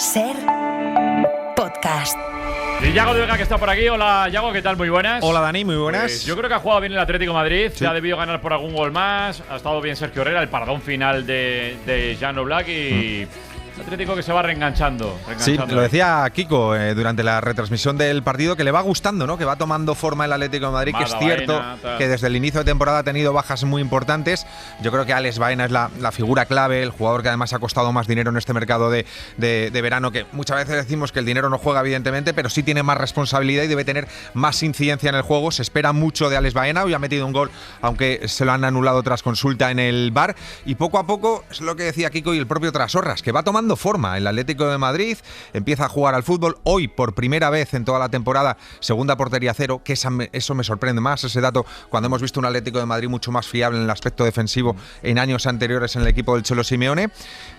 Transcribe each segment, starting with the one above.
Ser podcast. Y Yago de Vega, que está por aquí. Hola, Yago, ¿qué tal? Muy buenas. Hola, Dani, muy buenas. Pues yo creo que ha jugado bien el Atlético de Madrid. Sí. Ha debido ganar por algún gol más. Ha estado bien Sergio Herrera, el paradón final de Jan Oblak y Atlético que se va reenganchando. Sí, lo decía Kiko durante la retransmisión del partido, que le va gustando, ¿no? Que va tomando forma el Atlético de Madrid, que es cierto que desde el inicio de temporada ha tenido bajas muy importantes. Yo creo que Alex Baena es la figura clave, el jugador que además ha costado más dinero en este mercado de verano, que muchas veces decimos que el dinero no juega, evidentemente, pero sí tiene más responsabilidad y debe tener más incidencia en el juego. Se espera mucho de Alex Baena. Hoy ha metido un gol, aunque se lo han anulado tras consulta en el VAR. Y poco a poco, es lo que decía Kiko y el propio Trasorras, que va tomando forma el Atlético de Madrid, empieza a jugar al fútbol. Hoy, por primera vez en toda la temporada, segunda portería cero, que eso me sorprende más, ese dato, cuando hemos visto un Atlético de Madrid mucho más fiable en el aspecto defensivo en años anteriores en el equipo del Cholo Simeone.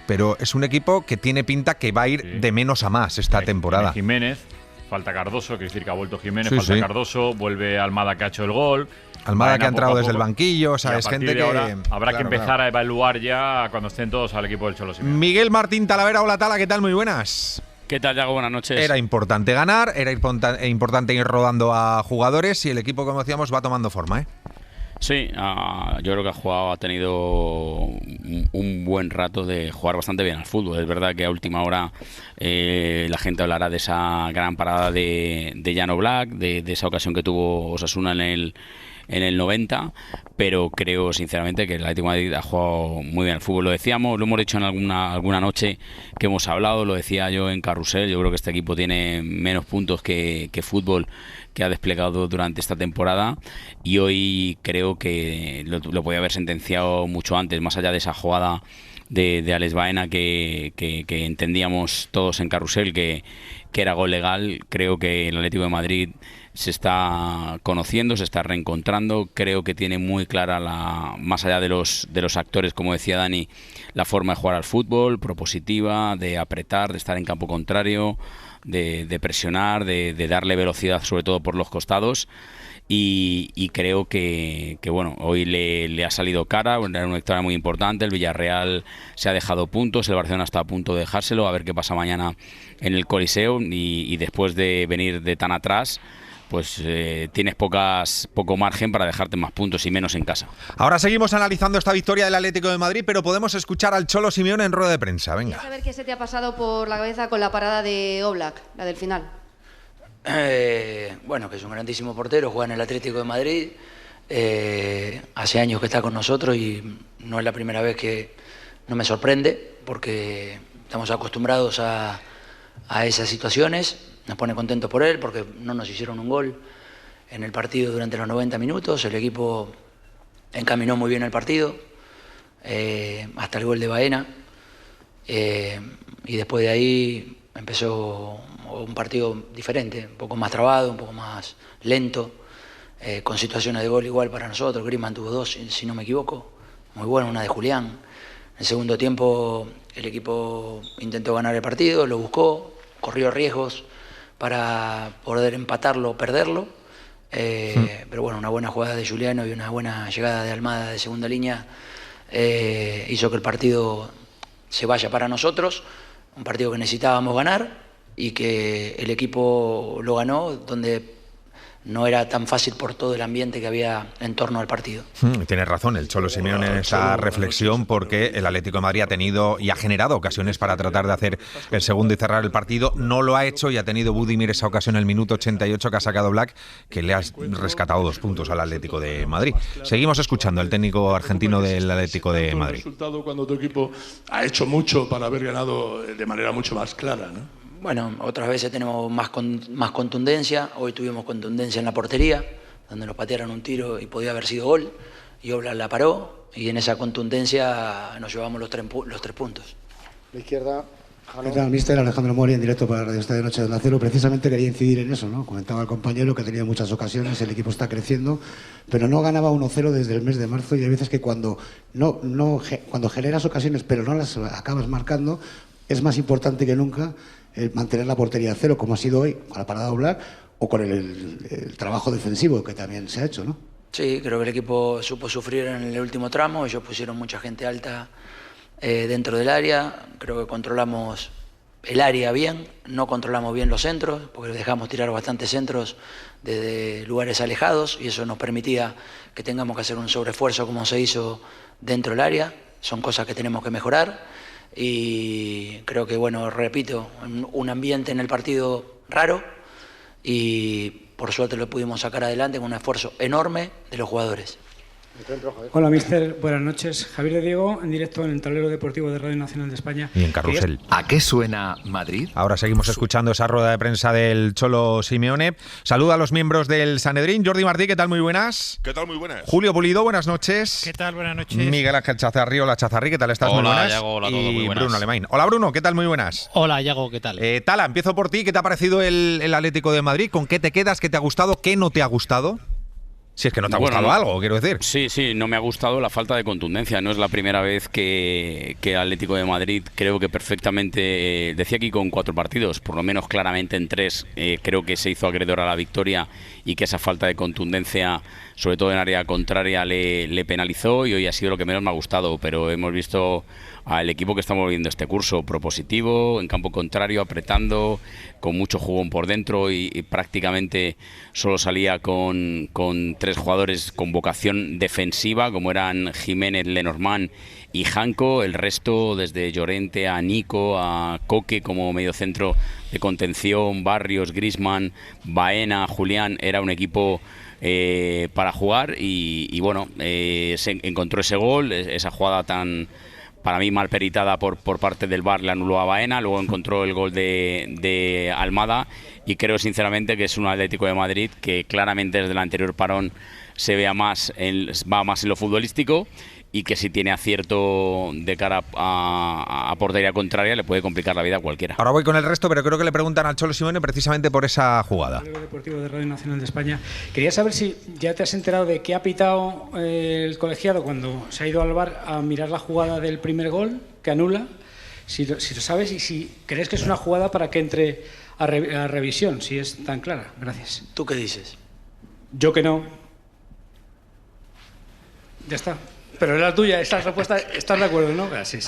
Pero es un equipo que tiene pinta que va a ir de menos a más esta temporada. Jiménez, falta Cardoso, quiere decir que ha vuelto Jiménez, falta Cardoso, vuelve Almada, que ha hecho el gol. Almada, que ha entrado desde el banquillo, o sea, es gente que habrá que empezar a evaluar ya cuando estén todos al equipo del Cholo Simeone. Miguel Martín Talavera, hola Tala, ¿qué tal? Muy buenas. ¿Qué tal, Yago? Buenas noches. Era importante ganar, era importante ir rodando a jugadores y el equipo, como decíamos, va tomando forma, ¿eh? Sí, yo creo que ha tenido un buen rato de jugar bastante bien al fútbol. Es verdad que a última hora la gente hablará de esa gran parada de Jan Oblak, de esa ocasión que tuvo Osasuna en el 90, pero creo sinceramente que el Atlético de Madrid ha jugado muy bien al fútbol. Lo decíamos, lo hemos dicho en alguna noche que hemos hablado, lo decía yo en Carrusel. Yo creo que este equipo tiene menos puntos que fútbol que ha desplegado durante esta temporada, y hoy creo que lo podía haber sentenciado mucho antes, más allá de esa jugada de Alex Baena que entendíamos todos en Carrusel que era gol legal. Creo que el Atlético de Madrid se está conociendo, se está reencontrando. Creo que tiene muy clara, más allá de los actores, como decía Dani, la forma de jugar al fútbol, propositiva, de apretar, de estar en campo contrario, de presionar, de darle velocidad sobre todo por los costados. Y creo que bueno, hoy le ha salido cara, era una victoria muy importante. El Villarreal se ha dejado puntos, el Barcelona está a punto de dejárselo, a ver qué pasa mañana en el Coliseo, y después de venir de tan atrás, pues tienes poco margen para dejarte más puntos y menos en casa. Ahora seguimos analizando esta victoria del Atlético de Madrid, pero podemos escuchar al Cholo Simeone en rueda de prensa. Venga. ¿Quieres saber qué se te ha pasado por la cabeza con la parada de Oblak, la del final? Bueno, que es un grandísimo portero, juega en el Atlético de Madrid, hace años que está con nosotros y no es la primera vez que no me sorprende, porque estamos acostumbrados a esas situaciones. Nos pone contento por él porque no nos hicieron un gol en el partido durante los 90 minutos, el equipo encaminó muy bien el partido, hasta el gol de Baena, y después de ahí empezó un partido diferente, un poco más trabado, un poco más lento, con situaciones de gol igual para nosotros. Griezmann tuvo dos, si no me equivoco, muy buena, una de Julián. En el segundo tiempo el equipo intentó ganar el partido, lo buscó, corrió riesgos para poder empatarlo o perderlo, pero bueno, una buena jugada de Juliano y una buena llegada de Almada de segunda línea hizo que el partido se vaya para nosotros, un partido que necesitábamos ganar y que el equipo lo ganó, donde no era tan fácil por todo el ambiente que había en torno al partido. Tienes razón el Cholo Simeone en esa reflexión, porque el Atlético de Madrid ha tenido y ha generado ocasiones para tratar de hacer el segundo y cerrar el partido. No lo ha hecho y ha tenido Budimir esa ocasión en el minuto 88 que ha sacado Black, que le ha rescatado 2 puntos al Atlético de Madrid. Seguimos escuchando al técnico argentino del Atlético de Madrid. El resultado cuando tu equipo ha hecho mucho para haber ganado de manera mucho más clara, ¿no? Bueno, otras veces tenemos más contundencia. Hoy tuvimos contundencia en la portería, donde nos patearon un tiro y podía haber sido gol, y Oblak la paró, y en esa contundencia nos llevamos los 3 puntos. La izquierda. ¿Qué tal, mister? Alejandro Mori, en directo para Radio Estadio Noche de Acero. Precisamente quería incidir en eso, ¿no? Comentaba el compañero que ha tenido muchas ocasiones, el equipo está creciendo, pero no ganaba 1-0 desde el mes de marzo, y hay veces que cuando generas ocasiones pero no las acabas marcando, es más importante que nunca mantener la portería a cero, como ha sido hoy con la parada de Oblak o con el trabajo defensivo que también se ha hecho, ¿no? Sí, creo que el equipo supo sufrir en el último tramo. Ellos pusieron mucha gente alta dentro del área. Creo que controlamos el área bien, no controlamos bien los centros, porque dejamos tirar bastantes centros desde lugares alejados y eso nos permitía que tengamos que hacer un sobreesfuerzo como se hizo dentro del área. Son cosas que tenemos que mejorar y creo que, bueno, repito, un ambiente en el partido raro y por suerte lo pudimos sacar adelante con un esfuerzo enorme de los jugadores. Hola, mister. Buenas noches. Javier de Diego, en directo en el tablero deportivo de Radio Nacional de España. Y en Carrusel. ¿A qué suena Madrid? Ahora seguimos escuchando esa rueda de prensa del Cholo Simeone. Saluda a los miembros del Sanedrín. Jordi Martí, ¿qué tal? Muy buenas. ¿Qué tal? Muy buenas. Julio Pulido, buenas noches. ¿Qué tal? Buenas noches. Miguel Ángel Chazarrío, Chazarrí, ¿qué tal estás? Hola, muy buenas. Yago, hola a todos, y muy buenas. Bruno Alemán. Hola, Bruno, ¿qué tal? Muy buenas. Hola, Yago, ¿qué tal? Tala, empiezo por ti. ¿Qué te ha parecido el Atlético de Madrid? ¿Con qué te quedas? ¿Qué te ha gustado? ¿Qué no te ha gustado? Si es que no te ha gustado algo, quiero decir. Sí, no me ha gustado la falta de contundencia. No es la primera vez que el Atlético de Madrid, creo que perfectamente, decía aquí con 4 partidos, por lo menos claramente en 3, creo que se hizo acreedor a la victoria y que esa falta de contundencia, sobre todo en área contraria, le penalizó y hoy ha sido lo que menos me ha gustado. Pero hemos visto al equipo que estamos viendo este curso, propositivo, en campo contrario, apretando, con mucho jugón por dentro y prácticamente solo salía con 3 jugadores con vocación defensiva, como eran Jiménez, Lenormand y Janko. El resto, desde Llorente a Nico, a Coque como mediocentro de contención, Barrios, Griezmann, Baena, Julián, era un equipo para jugar y bueno, se encontró ese gol, esa jugada tan, para mí, mal peritada por parte del VAR, le anuló a Baena, luego encontró el gol de Almada y creo sinceramente que es un Atlético de Madrid que claramente desde el anterior parón se vea va más en lo futbolístico y que si tiene acierto de cara a portería contraria le puede complicar la vida a cualquiera. Ahora voy con el resto, pero creo que le preguntan al Cholo Simeone precisamente por esa jugada. El deportivo de Radio Nacional de España. Quería saber si ya te has enterado de qué ha pitado el colegiado cuando se ha ido al VAR a mirar la jugada del primer gol que anula. Si lo sabes y si crees que es una jugada para que entre a revisión, si es tan clara. Gracias. ¿Tú qué dices? Yo que no. Ya está. Pero era la tuya, esta respuesta, ¿estás de acuerdo, no? Sí,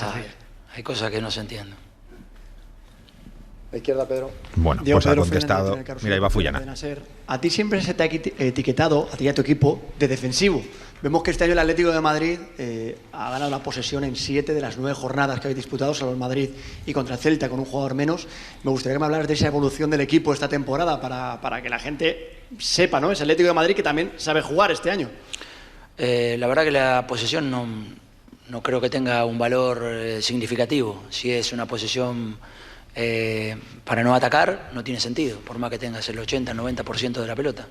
hay cosas que no se entienden. La izquierda, Pedro. Bueno, Diego, pues Pedro ha contestado. Mira, iba Fullana. A ti siempre se te ha etiquetado, a ti y a tu equipo, de defensivo. Vemos que este año el Atlético de Madrid ha ganado la posesión en 7 de las 9 jornadas que habéis disputado, salvo el Madrid y contra el Celta, con un jugador menos. Me gustaría que me hablaras de esa evolución del equipo esta temporada para que la gente sepa, ¿no? Ese Atlético de Madrid que también sabe jugar este año. La verdad que la posesión no creo que tenga un valor significativo. Si es una posesión para no atacar, no tiene sentido, por más que tengas el 80-90% de la pelota.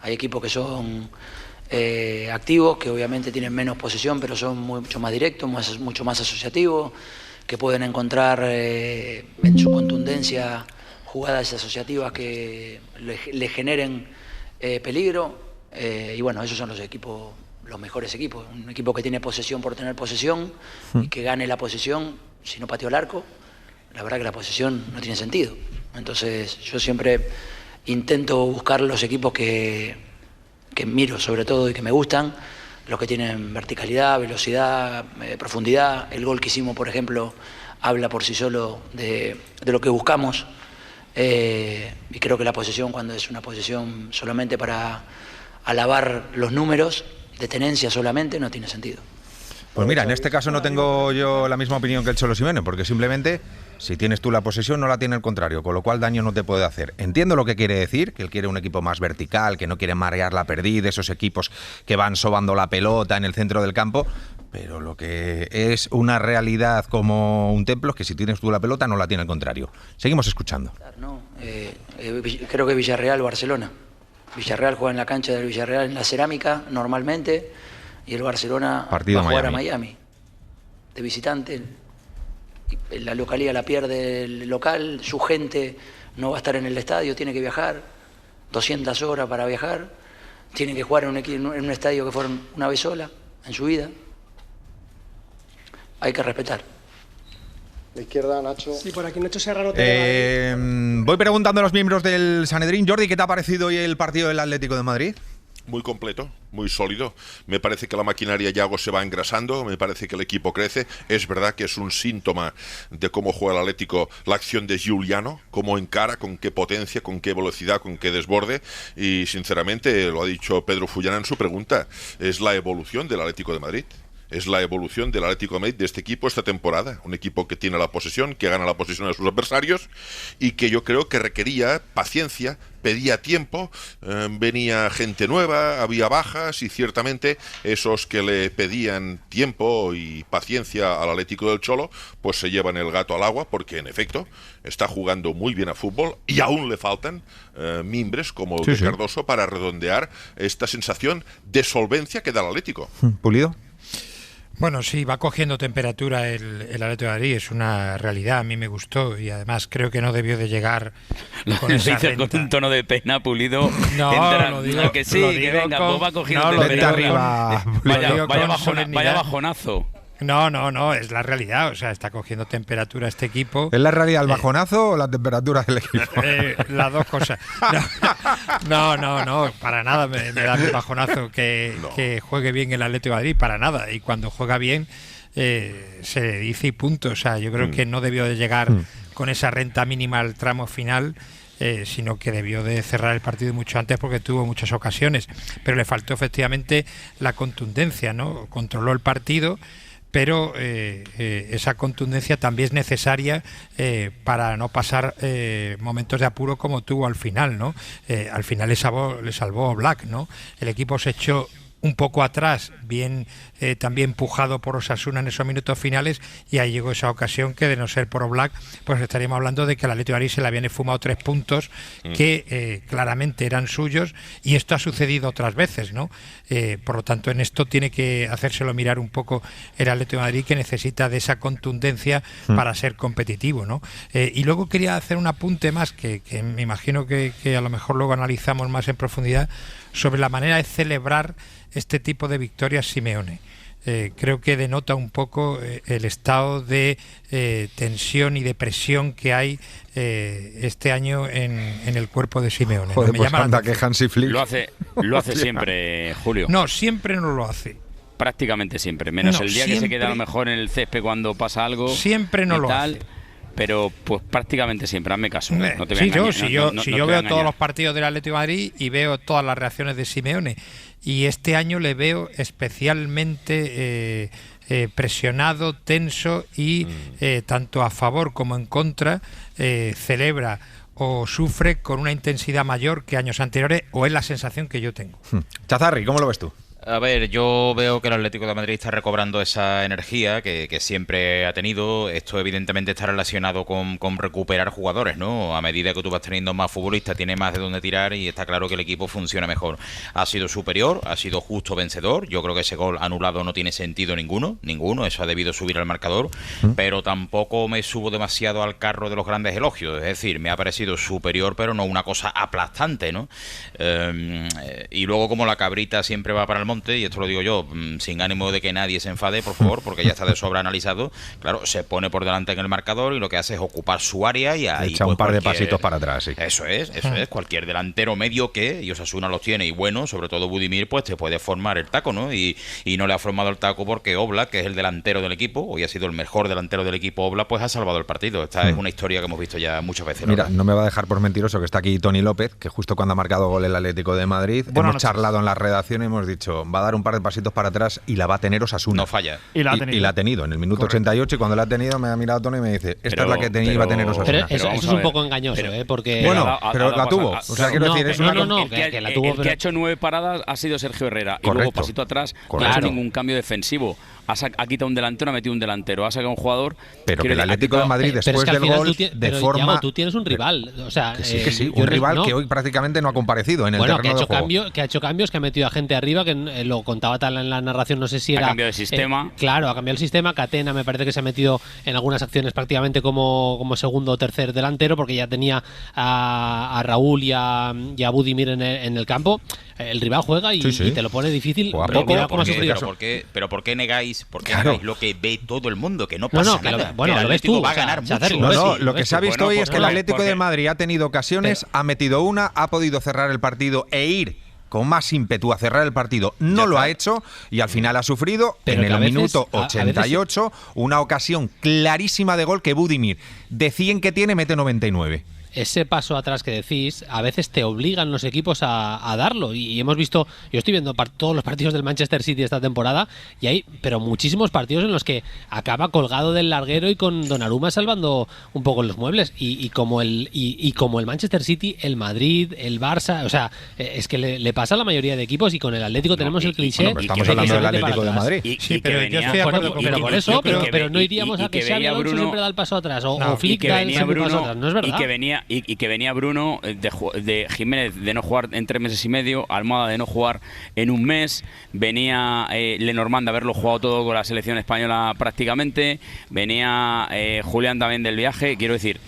Hay equipos que son activos, que obviamente tienen menos posesión, pero son mucho más directos, mucho más asociativos, que pueden encontrar en su contundencia jugadas asociativas que le generen peligro. Y bueno, esos son los equipos, los mejores equipos. Un equipo que tiene posesión por tener posesión y que gane la posesión si no pateó el arco. La verdad que la posesión no tiene sentido. Entonces yo siempre intento buscar los equipos que miro sobre todo y que me gustan, los que tienen verticalidad, velocidad, profundidad. El gol que hicimos, por ejemplo, habla por sí solo de lo que buscamos. Y creo que la posesión, cuando es una posesión solamente para alabar los números de tenencia solamente, no tiene sentido. Pues mira, en este caso no tengo yo la misma opinión que el Cholo Simeone, porque simplemente si tienes tú la posesión no la tiene el contrario, con lo cual daño no te puede hacer. Entiendo lo que quiere decir, que él quiere un equipo más vertical, que no quiere marear la perdiz, esos equipos que van sobando la pelota en el centro del campo, pero lo que es una realidad como un templo es que si tienes tú la pelota no la tiene el contrario. Seguimos escuchando. No, creo que Villarreal-Barcelona. Villarreal juega en la cancha del Villarreal en la Cerámica normalmente y el Barcelona partido va a jugar a Miami de visitante. La localía la pierde el local, su gente no va a estar en el estadio, tiene que viajar 200 horas para viajar, tiene que jugar en un estadio que fueron una vez sola en su vida. Hay que respetar. La izquierda, Nacho. Sí, por aquí Nacho Serrano. Voy preguntando a los miembros del Sanedrín. Jordi, ¿qué te ha parecido hoy el partido del Atlético de Madrid? muy completo, muy sólido. Me parece que la maquinaria Yago se va engrasando, me parece que el equipo crece. Es verdad que es un síntoma de cómo juega el Atlético la acción de Giuliano, cómo encara, con qué potencia, con qué velocidad, con qué desborde. Y sinceramente, lo ha dicho Pedro Fullana en su pregunta, es la evolución del Atlético de Madrid. Es la evolución del Atlético de Madrid de este equipo esta temporada. Un equipo que tiene la posesión, que gana la posesión de sus adversarios y que yo creo que requería paciencia, pedía tiempo, venía gente nueva, había bajas y ciertamente esos que le pedían tiempo y paciencia al Atlético del Cholo, pues se llevan el gato al agua porque en efecto está jugando muy bien a fútbol y aún le faltan mimbres como el de Cardoso para redondear esta sensación de solvencia que da el Atlético. Pulido. Bueno, sí, va cogiendo temperatura el Atlético de Madrid, es una realidad, a mí me gustó y además creo que no debió de llegar con esa renta. Con un tono de pena, Pulido. No, lo digo, que sí, que venga, pues va cogiendo temperatura. Vaya bajonazo. No, es la realidad, o sea, está cogiendo temperatura este equipo. ¿Es la realidad el bajonazo o la temperatura del equipo? Las dos cosas. No, para nada me da el bajonazo que juegue bien el Atlético de Madrid, para nada. Y cuando juega bien se le dice y punto. O sea, yo creo que no debió de llegar con esa renta mínima al tramo final. Sino que debió de cerrar el partido mucho antes porque tuvo muchas ocasiones, pero le faltó efectivamente la contundencia, ¿no? Controló el partido, pero esa contundencia también es necesaria para no pasar momentos de apuro como tuvo al final, ¿no? Al final le salvó Oblak, ¿no? El equipo se echó un poco atrás, bien también empujado por Osasuna en esos minutos finales, y ahí llegó esa ocasión que, de no ser por Oblak, pues estaríamos hablando de que al Atlético de Madrid se le habían esfumado 3 puntos que claramente eran suyos, y esto ha sucedido otras veces, ¿no? Por lo tanto, en esto tiene que hacérselo mirar un poco el Atlético de Madrid, que necesita de esa contundencia para ser competitivo, ¿no? Y luego quería hacer un apunte más que me imagino que a lo mejor luego analizamos más en profundidad, sobre la manera de celebrar este tipo de victorias Simeone. Creo que denota un poco el estado de tensión y de presión que hay este año en el cuerpo de Simeone. Joder, pues anda que Hansi Flick lo hace siempre, Julio. No, siempre no lo hace. Prácticamente siempre, menos el día que se queda a lo mejor en el césped cuando pasa algo. Siempre no lo hace. Pero pues prácticamente siempre, hazme caso. No te voy a engañar, si yo veo todos los partidos del Atlético de Madrid y veo todas las reacciones de Simeone, y este año le veo especialmente presionado, tenso y tanto a favor como en contra celebra o sufre con una intensidad mayor que años anteriores, o es la sensación que yo tengo. Chazarri, ¿cómo lo ves tú? A ver, yo veo que el Atlético de Madrid está recobrando esa energía que siempre ha tenido. Esto evidentemente está relacionado con recuperar jugadores, ¿no? A medida que tú vas teniendo más futbolistas, tienes más de dónde tirar y está claro que el equipo funciona mejor. Ha sido superior, ha sido justo vencedor. Yo creo que ese gol anulado no tiene sentido ninguno. Eso ha debido subir al marcador, pero tampoco me subo demasiado al carro de los grandes elogios. Es decir, me ha parecido superior, pero no una cosa aplastante, ¿no? Y luego, como la cabrita siempre va para el monte, y esto lo digo yo sin ánimo de que nadie se enfade, por favor, porque ya está de sobra analizado, claro, se pone por delante en el marcador y lo que hace es ocupar su área y ahí echa un par de pasitos para atrás, sí. Eso es, cualquier delantero medio y Osasuna los tiene, y bueno, sobre todo Budimir, pues te puede formar el taco, ¿no? Y no le ha formado el taco porque Oblak, que es el delantero del equipo, hoy ha sido el mejor delantero del equipo, Oblak, pues ha salvado el partido. Esta es una historia que hemos visto ya muchas veces, ¿no? Mira, no me va a dejar por mentiroso que está aquí Tony López, que justo cuando ha marcado gol el Atlético de Madrid, hemos charlado en la redacción y hemos dicho, va a dar un par de pasitos para atrás y la va a tener Osasuna. No falla. Y la ha tenido en el minuto 88, y cuando la ha tenido me ha mirado Tony y me dice, esta es la que iba a tener Osasuna. Pero eso es un poco engañoso, porque... Bueno, pero la tuvo. O sea, quiero decir, es una... que la tuvo, el que ha hecho 9 paradas ha sido Sergio Herrera. Correcto. Y luego pasito atrás, no ha hecho ningún cambio defensivo. Ha quitado un delantero, ha metido un delantero, ha sacado un jugador. Pero que el Atlético de Madrid, después del gol, de forma... Yago, tú tienes un rival. O sea, que sí, un rival que hoy prácticamente no ha comparecido en el terreno de juego. Que ha hecho cambios, que ha metido a gente arriba, que lo contaba tal en la narración, no sé si era... Ha cambiado de sistema. Claro, ha cambiado el sistema. Catena me parece que se ha metido en algunas acciones prácticamente como segundo o tercer delantero, porque ya tenía a Raúl y a Budimir en el campo. El rival juega y te lo pone difícil. Pero ¿por qué negáis lo que ve todo el mundo? Que no pasa nada. Lo ves tú. Va a ganar mucho. Lo que se ha visto hoy es que el Atlético de Madrid ha tenido ocasiones, ha metido una, ha podido cerrar el partido e ir con más ímpetu a cerrar el partido. No lo ha hecho y al final ha sufrido pero en el minuto 88 veces, una ocasión clarísima de gol que Budimir, de 100 que tiene, mete 99. Ese paso atrás que decís, a veces te obligan los equipos a darlo. Y hemos visto, yo estoy viendo todos los partidos del Manchester City esta temporada y hay, pero muchísimos partidos en los que acaba colgado del larguero y con Donnarumma salvando un poco los muebles. Y como el Manchester City, el Madrid, el Barça, o sea, es que le pasa a la mayoría de equipos y con el Atlético tenemos el cliché. Bueno, estamos hablando del Atlético de Madrid. Pero por eso, pero no iríamos a que Xabi Alonso siempre da el paso atrás o Flick da el paso atrás, ¿no es verdad? Y que venía Bruno de Jiménez de no jugar en 3 meses y medio, Almohada de no jugar en 1 mes, venía Lenormand de haberlo jugado todo con la selección española prácticamente, venía Julián también del viaje, quiero decir,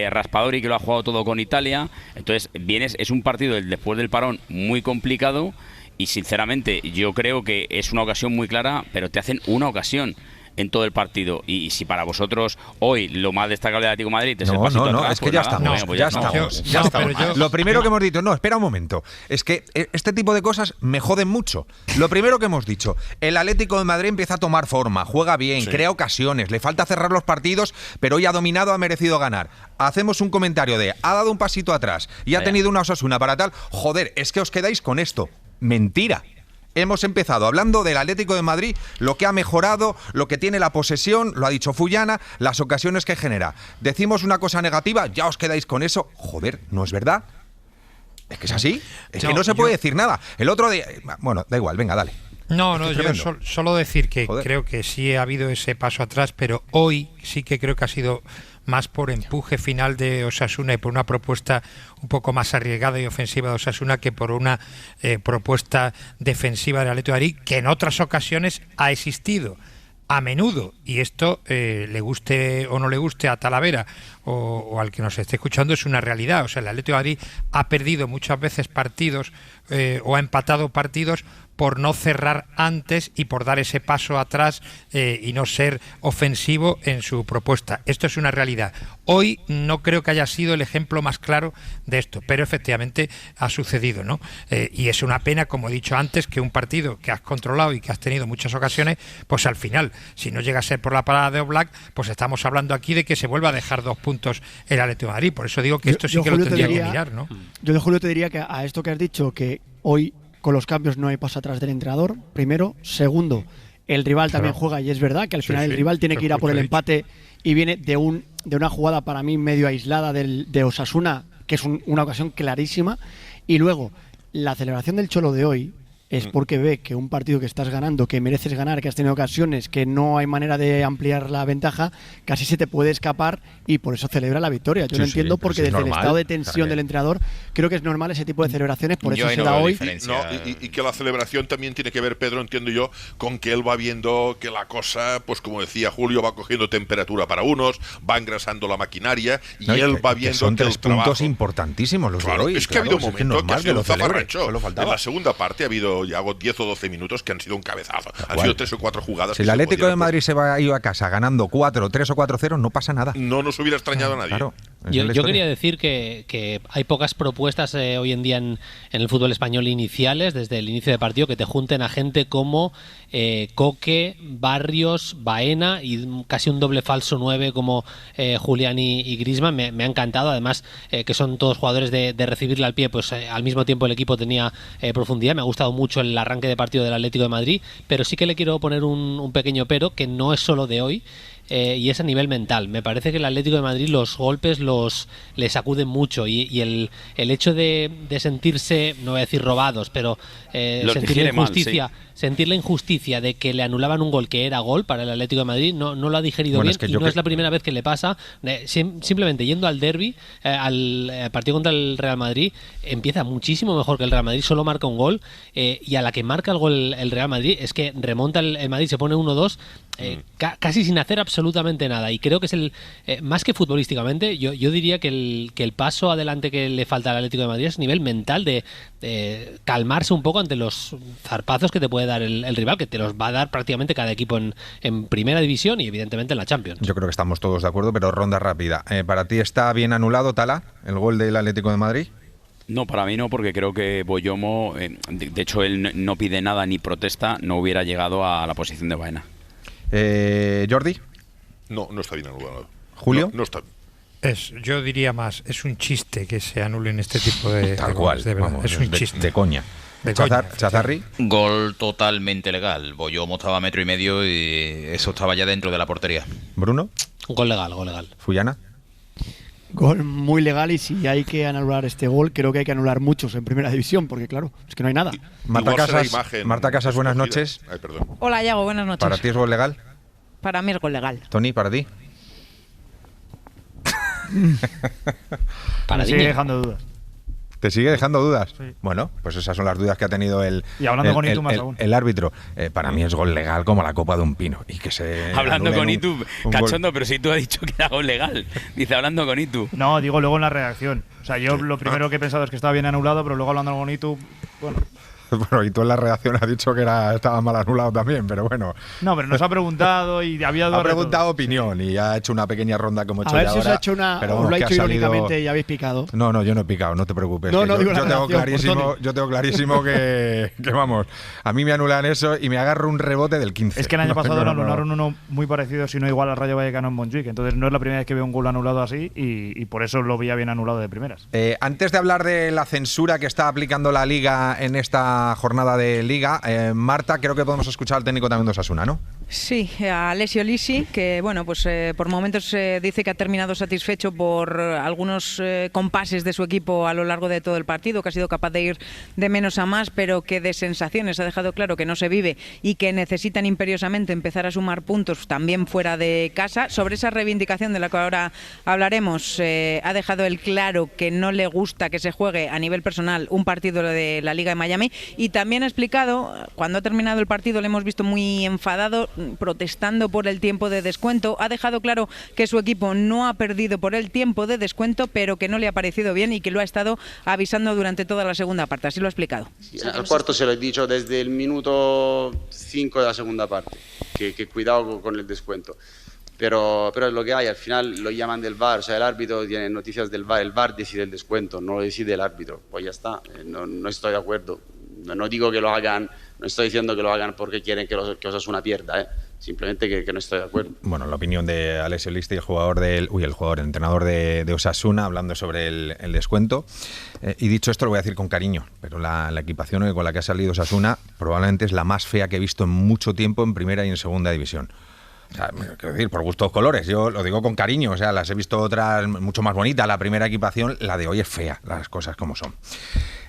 Raspadori que lo ha jugado todo con Italia. Entonces es un partido después del parón muy complicado y sinceramente yo creo que es una ocasión muy clara, pero te hacen una ocasión en todo el partido. Y si para vosotros hoy lo más destacable del Atlético de Madrid es el pasito atrás, es que ya estamos. Lo primero que hemos dicho, espera un momento, es que este tipo de cosas me joden mucho. Lo primero que hemos dicho, el Atlético de Madrid empieza a tomar forma, juega bien, crea ocasiones, le falta cerrar los partidos, pero hoy ha dominado, ha merecido ganar. Hacemos un comentario de, ha dado un pasito atrás y ha tenido una Osasuna para tal, joder, es que os quedáis con esto. Mentira. Hemos empezado hablando del Atlético de Madrid, lo que ha mejorado, lo que tiene la posesión, lo ha dicho Fullana, las ocasiones que genera. Decimos una cosa negativa, ya os quedáis con eso. Joder, ¿no es verdad? Es que es así, es que no se puede decir nada. El otro día... Bueno, da igual, venga, dale. No, yo solo decir que creo que sí ha habido ese paso atrás, pero hoy sí que creo que ha sido más por empuje final de Osasuna y por una propuesta un poco más arriesgada y ofensiva de Osasuna que por una propuesta defensiva del Atlético de Madrid, que en otras ocasiones ha existido a menudo, y esto le guste o no le guste a Talavera o al que nos esté escuchando, es una realidad. O sea, el Atlético de Madrid ha perdido muchas veces partidos o ha empatado partidos por no cerrar antes y por dar ese paso atrás y no ser ofensivo en su propuesta. Esto es una realidad. Hoy no creo que haya sido el ejemplo más claro de esto, pero efectivamente ha sucedido, ¿no? Y es una pena, como he dicho antes, que un partido que has controlado y que has tenido muchas ocasiones, pues al final, si no llega a ser por la parada de Oblak, pues estamos hablando aquí de que se vuelva a dejar 2 puntos el Atlético de Madrid. Por eso digo que esto sí que lo tendría que mirar, ¿no? Yo de Julio te diría que a esto que has dicho, que hoy con los cambios no hay paso atrás del entrenador, primero. Segundo, el rival también juega y es verdad que al final el rival tiene que ir a por el empate y viene de una jugada para mí medio aislada de Osasuna, que es una ocasión clarísima. Y luego, la celebración del Cholo de hoy es porque ve que un partido que estás ganando, que mereces ganar, que has tenido ocasiones, que no hay manera de ampliar la ventaja, casi se te puede escapar y por eso celebra la victoria. Yo no entiendo porque desde el estado de tensión del entrenador creo que es normal ese tipo de celebraciones, por eso se da hoy. Y que la celebración también tiene que ver, Pedro, entiendo yo, con que él va viendo que la cosa, pues como decía Julio, va cogiendo temperatura para unos, va engrasando la maquinaria y él va viendo que son que 3 puntos importantísimos los de hoy. Es que ha habido un momento que ha sido un zafarrancho. En la segunda parte ha habido ya hago 10 o 12 minutos que han sido un cabezazo. Han sido 3 o 4 jugadas. Si el Atlético de Madrid se va a ir a casa ganando 4-3 o 4-0, no pasa nada. No nos hubiera extrañado a nadie. Claro. Yo quería decir que hay pocas propuestas hoy en día en el fútbol español iniciales, desde el inicio de partido, que te junten a gente como Coque, Barrios, Baena y casi un doble falso 9 como Julián y Griezmann. Me ha encantado, además que son todos jugadores de recibirle al pie, pues al mismo tiempo el equipo tenía profundidad. Me ha gustado mucho el arranque de partido del Atlético de Madrid, pero sí que le quiero poner un pequeño pero, que no es solo de hoy. Y es a nivel mental. Me parece que el Atlético de Madrid los golpes le sacuden mucho y el hecho de sentirse, no voy a decir robados, pero sentir la injusticia, sentir la injusticia de que le anulaban un gol que era gol para el Atlético de Madrid, no lo ha digerido bien, y no es la primera vez que le pasa. Simplemente yendo al derbi, al partido contra el Real Madrid, empieza muchísimo mejor que el Real Madrid, solo marca un gol, y a la que marca el gol el Real Madrid es que remonta el Madrid, se pone 1-2 casi sin hacer absolutamente nada, y creo que es más que futbolísticamente, yo diría que el paso adelante que le falta al Atlético de Madrid es a nivel mental, de calmarse un poco ante los zarpazos que te puede dar el rival, que te los va a dar prácticamente cada equipo en primera división y evidentemente en la Champions. Yo creo que estamos todos de acuerdo, pero ronda rápida. ¿Para ti está bien anulado, Tala, el gol del Atlético de Madrid? No, para mí no, porque creo que Boyomo, de hecho él no pide nada ni protesta, no hubiera llegado a la posición de Baena. ¿Jordi? No está bien anulado. ¿Julio? No está. Yo diría más, es un chiste que se anulen este tipo de Tal cual, de verdad, vamos, es un chiste. De coña. Chazarri. Gol totalmente legal. Boyomo estaba a 1,5 metros y eso estaba ya dentro de la portería. ¿Bruno? Gol legal. ¿Fuyana? Gol muy legal, y si hay que anular este gol, creo que hay que anular muchos en primera división, porque claro, es que no hay nada. Marta Casas, buenas noches. Ay, perdón. Hola, Iago, buenas noches. ¿Para ti es gol legal? Para mí es gol legal. Tony, ¿para ti? Me sigue dejando dudas. ¿Te sigue dejando dudas? Sí. Bueno, pues esas son las dudas que ha tenido el árbitro. Para mí es gol legal como la copa de un pino. Y que se hablando con Itu, cachondo, pero si tú has dicho que era gol legal. Dice, hablando con Itu. No, digo luego en la redacción. O sea, yo lo primero que he pensado es que estaba bien anulado, pero luego hablando con Itu, bueno. Bueno, y tú en la redacción has dicho que estaba mal anulado también, pero bueno. No, pero nos ha preguntado y había dudas. Ha preguntado opinión y ha hecho una pequeña ronda como he hecho ya ahora. A ver si os ha hecho una, pero os lo ha hecho irónicamente salido... y habéis picado. No, yo no he picado, no te preocupes. No, yo, digo yo tengo clarísimo que vamos, a mí me anulan eso y me agarro un rebote del 15. Es que el año pasado lo anularon uno muy parecido, si no igual al Rayo Vallecano en Montjuic. Entonces no es la primera vez que veo un gol anulado así y por eso lo veía bien anulado de primeras. Antes de hablar de la censura que está aplicando la Liga en esta jornada de Liga, Marta, creo que podemos escuchar al técnico también de Osasuna, ¿no? Sí, a Alessio Lisi, que bueno, pues por momentos dice que ha terminado satisfecho por algunos compases de su equipo a lo largo de todo el partido, que ha sido capaz de ir de menos a más, pero que de sensaciones ha dejado claro que no se vive y que necesitan imperiosamente empezar a sumar puntos también fuera de casa. Sobre esa reivindicación de la que ahora hablaremos, ha dejado el claro que no le gusta que se juegue a nivel personal un partido de la Liga de Miami, y también ha explicado, cuando ha terminado el partido le hemos visto muy enfadado, protestando por el tiempo de descuento. Ha dejado claro que su equipo no ha perdido por el tiempo de descuento, pero que no le ha parecido bien y que lo ha estado avisando durante toda la segunda parte. Así lo ha explicado. Sí, al cuarto se lo he dicho desde el minuto 5 de la segunda parte, que cuidado con el descuento. Pero es lo que hay, al final lo llaman del VAR, o sea, el árbitro tiene noticias del VAR, el VAR decide el descuento, no lo decide el árbitro. Pues ya está, no estoy de acuerdo. No digo que lo hagan, no estoy diciendo que lo hagan porque quieren que Osasuna pierda, simplemente que no estoy de acuerdo. Bueno, la opinión de Alessio Lisi, el entrenador de Osasuna, hablando sobre el descuento. Y dicho esto, lo voy a decir con cariño, pero la equipación con la que ha salido Osasuna probablemente es la más fea que he visto en mucho tiempo en primera y en segunda división. O sea, quiero decir, por gustos colores, yo lo digo con cariño, o sea, las he visto otras mucho más bonitas. La primera equipación, la de hoy es fea, las cosas como son.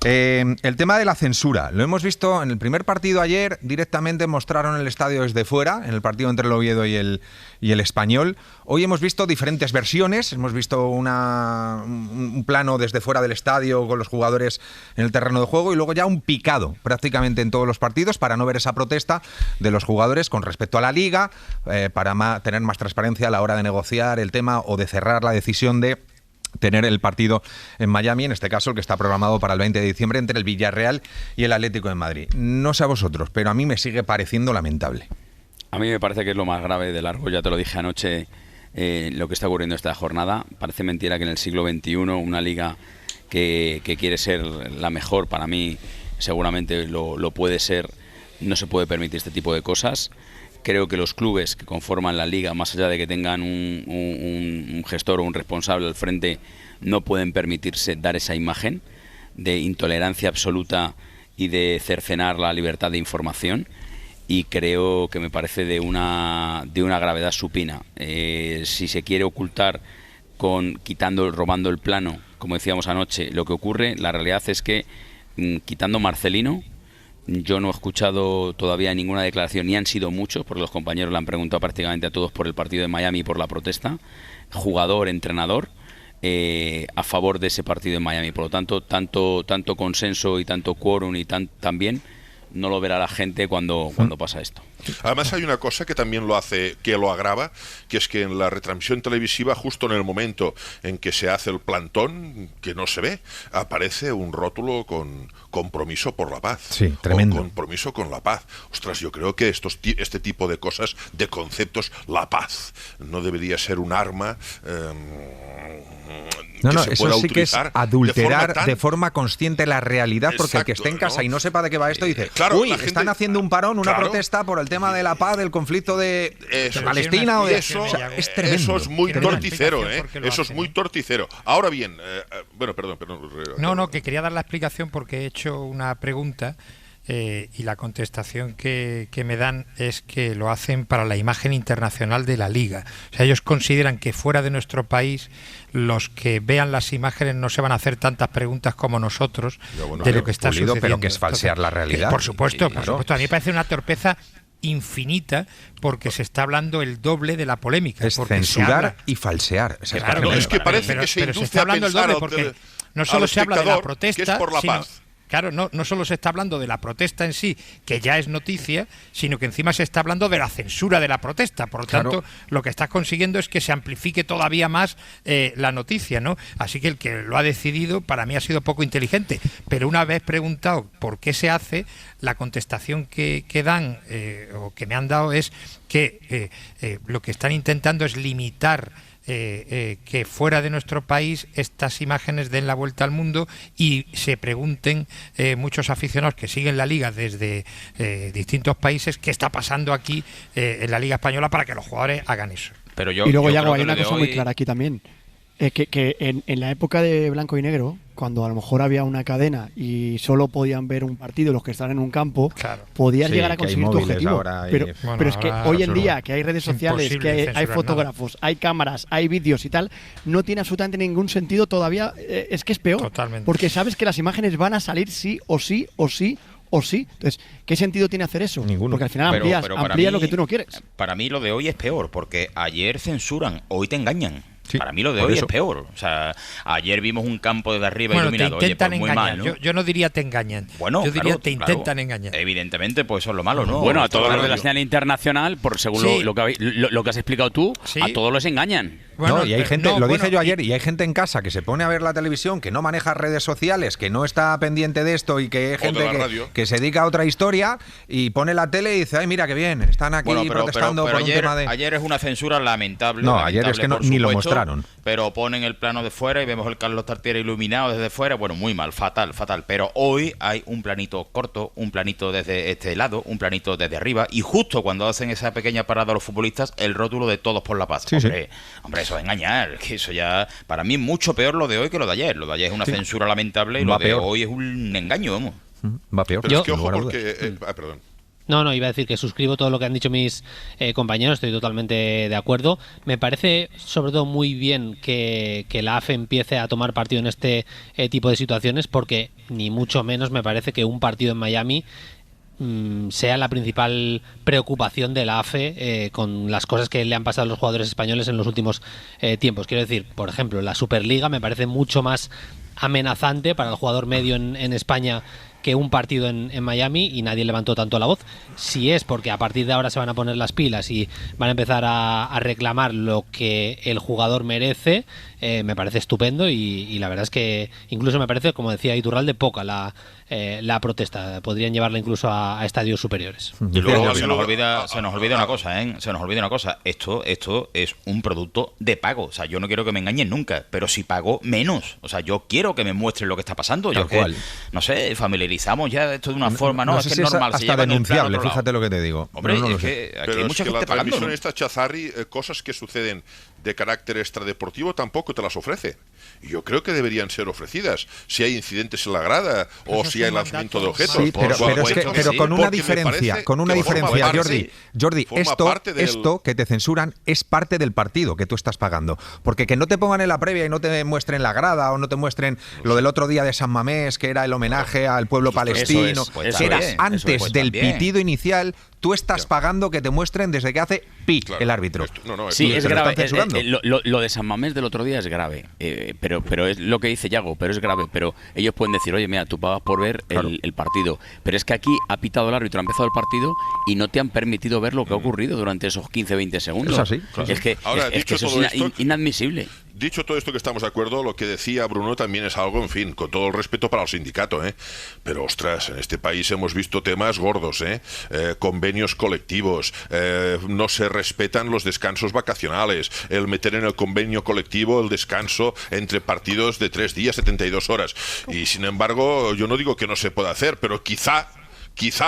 El tema de la censura, lo hemos visto en el primer partido ayer, directamente mostraron el estadio desde fuera, en el partido entre el Oviedo y el Español. Hoy hemos visto diferentes versiones, hemos visto un plano desde fuera del estadio con los jugadores en el terreno de juego y luego ya un picado prácticamente en todos los partidos para no ver esa protesta de los jugadores con respecto a la Liga, para tener más transparencia a la hora de negociar el tema o de cerrar la decisión de tener el partido en Miami, en este caso el que está programado para el 20 de diciembre entre el Villarreal y el Atlético de Madrid. No sé a vosotros, pero a mí me sigue pareciendo lamentable. A mí me parece que es lo más grave de largo, ya te lo dije anoche, lo que está ocurriendo esta jornada. Parece mentira que en el siglo XXI una liga que quiere ser la mejor, para mí seguramente lo puede ser, no se puede permitir este tipo de cosas. Creo que los clubes que conforman la liga, más allá de que tengan un gestor o un responsable al frente, no pueden permitirse dar esa imagen de intolerancia absoluta y de cercenar la libertad de información. Y creo que me parece de una gravedad supina. Si se quiere ocultar robando el plano, como decíamos anoche, lo que ocurre, la realidad es que quitando Marcelino, yo no he escuchado todavía ninguna declaración, ni han sido muchos, porque los compañeros le han preguntado prácticamente a todos por el partido de Miami y por la protesta, jugador, entrenador, a favor de ese partido en Miami. Por lo tanto, tanto consenso y tanto quórum y también no lo verá la gente cuando pasa esto. Además hay una cosa que también que lo agrava, que es que en la retransmisión televisiva, justo en el momento en que se hace el plantón, que no se ve, aparece un rótulo con compromiso por la paz. Sí, tremendo. O compromiso con la paz. Ostras, yo creo que este tipo de cosas, de conceptos, la paz, no debería ser un arma No, que se eso pueda sí que es utilizar adulterar de forma consciente la realidad, porque el que esté en casa y no sepa de qué va esto dice, uy, están haciendo un parón, una protesta por el tema de la paz, del conflicto de Palestina o de... Eso, es tremendo. Eso es muy torticero, eso es muy torticero. Ahora bien, bueno, perdón. No, que quería dar la explicación porque he hecho una pregunta y la contestación que me dan es que lo hacen para la imagen internacional de la Liga. O sea, ellos consideran que fuera de nuestro país los que vean las imágenes no se van a hacer tantas preguntas como nosotros de lo que está sucediendo. Pero que es falsear la realidad. Por supuesto. A mí me parece una torpeza infinita porque se está hablando el doble de la polémica. Es censurar y falsear. Claro, es que parece que se induce a pensar porque no solo se habla de la protesta, que es por la paz. Claro, no solo se está hablando de la protesta en sí, que ya es noticia, sino que encima se está hablando de la censura de la protesta. Por lo tanto, lo que estás consiguiendo es que se amplifique todavía más la noticia, ¿no? Así que el que lo ha decidido, para mí ha sido poco inteligente. Pero una vez preguntado por qué se hace, la contestación que dan, o que me han dado, es que lo que están intentando es limitar que fuera de nuestro país estas imágenes den la vuelta al mundo y se pregunten muchos aficionados que siguen la Liga desde distintos países qué está pasando aquí en la Liga Española para que los jugadores hagan eso. Pero y luego, Yago, hay una cosa muy clara aquí también. Que en la época de blanco y negro, cuando a lo mejor había una cadena y solo podían ver un partido los que estaban en un campo, podías llegar a conseguir tu objetivo. Pero es que hoy en día, que hay redes sociales, que hay fotógrafos, hay cámaras, hay vídeos y tal, no tiene absolutamente ningún sentido todavía. Es que es peor. Totalmente. Porque sabes que las imágenes van a salir sí o sí o sí. Entonces, ¿qué sentido tiene hacer eso? Ninguno. Porque al final amplías lo que tú no quieres. Para mí lo de hoy es peor, porque ayer censuran, hoy te engañan. Sí, para mí lo de hoy es peor. O sea, ayer vimos un campo desde arriba iluminado. Te intentan muy engañar. Mal, ¿no? Yo no diría te engañan. Bueno, yo diría te intentan engañar. Evidentemente, pues eso es lo malo, ¿no? Bueno, a todos los de la señal internacional, por según lo que has explicado tú, a todos los engañan. Bueno, y hay gente, dije yo ayer, y hay gente en casa que se pone a ver la televisión, que no maneja redes sociales, que no está pendiente de esto y que hay gente que se dedica a otra historia y pone la tele y dice, ay, mira qué bien, están aquí protestando por un tema de... Ayer es una censura lamentable. No, ayer es que ni lo mostraron. Pero ponen el plano de fuera y vemos el Carlos Tartiere iluminado desde fuera. Bueno, muy mal, fatal. Pero hoy hay un planito corto, un planito desde este lado, un planito desde arriba. Y justo cuando hacen esa pequeña parada los futbolistas, el rótulo de Todos por la Paz. Hombre, eso es engañar. Que eso ya, para mí, es mucho peor lo de hoy que lo de ayer. Lo de ayer es una censura lamentable y lo de hoy es un engaño, vamos. Va peor. Pero es que ojo porque... perdón. No, iba a decir que suscribo todo lo que han dicho mis compañeros, estoy totalmente de acuerdo. Me parece sobre todo muy bien que la AFE empiece a tomar partido en este tipo de situaciones, porque ni mucho menos me parece que un partido en Miami sea la principal preocupación de la AFE con las cosas que le han pasado a los jugadores españoles en los últimos tiempos. Quiero decir, por ejemplo, la Superliga me parece mucho más amenazante para el jugador medio en España que un partido en Miami, y nadie levantó tanto la voz. Si es porque a partir de ahora se van a poner las pilas y van a empezar a reclamar lo que el jugador merece, me parece estupendo y la verdad es que incluso me parece, como decía Iturralde, poca la protesta. Podrían llevarla incluso a estadios superiores. Y luego se nos olvida una cosa, ¿eh? Se nos olvida una cosa. Esto es un producto de pago. O sea, yo no quiero que me engañen nunca, pero si pago, menos. O sea, yo quiero que me muestren lo que está pasando. Yo que, no sé, familiarizamos ya esto de una forma, ¿no? No es sé que si es normal. hasta denunciable, fíjate lo que te digo. Hombre, no es que aquí hay mucha gente la pagando, transmisión ¿no? esta, Chazarri, cosas que suceden de carácter extradeportivo tampoco te las ofrece. Y yo creo que deberían ser ofrecidas si hay incidentes en la grada o si hay lanzamiento de objetos. Sí, pero con una diferencia, Jordi, esto que te censuran es parte del partido que tú estás pagando. Porque que no te pongan en la previa y no te muestren la grada o no te muestren lo del otro día de San Mamés, que era el homenaje al pueblo palestino, que era antes del pitido inicial. Tú estás pagando que te muestren desde que hace el árbitro. Sí, es grave. Lo de San Mamés del otro día es grave. Pero es lo que dice Yago, pero es grave. Pero ellos pueden decir, oye, mira, tú pagas por ver el partido. Pero es que aquí ha pitado el árbitro, ha empezado el partido y no te han permitido ver lo que ha ocurrido durante esos 15-20 segundos. Es así. Es que eso es inadmisible. dicho todo esto que estamos de acuerdo, lo que decía Bruno también es algo, en fin, con todo el respeto para el sindicato, pero ostras, en este país hemos visto temas gordos, convenios colectivos, no se respetan los descansos vacacionales, el meter en el convenio colectivo el descanso entre partidos de 3 días, 72 horas, y sin embargo, yo no digo que no se pueda hacer, pero quizá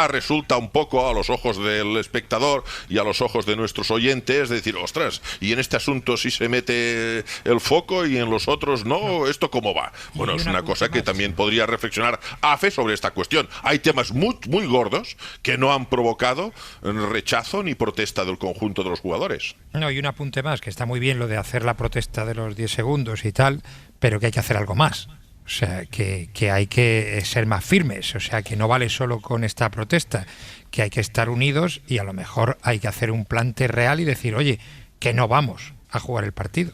resulta un poco a los ojos del espectador y a los ojos de nuestros oyentes decir, ostras, y en este asunto sí se mete el foco y en los otros no, ¿esto cómo va? Bueno, es una cosa que también podría reflexionar AFE sobre esta cuestión. Hay temas muy, muy gordos que no han provocado rechazo ni protesta del conjunto de los jugadores. No, y un apunte más, que está muy bien lo de hacer la protesta de los 10 segundos y tal, pero que hay que hacer algo más. O sea, que hay que ser más firmes, o sea, que no vale solo con esta protesta, que hay que estar unidos y a lo mejor hay que hacer un plante real y decir, oye, que no vamos a jugar el partido,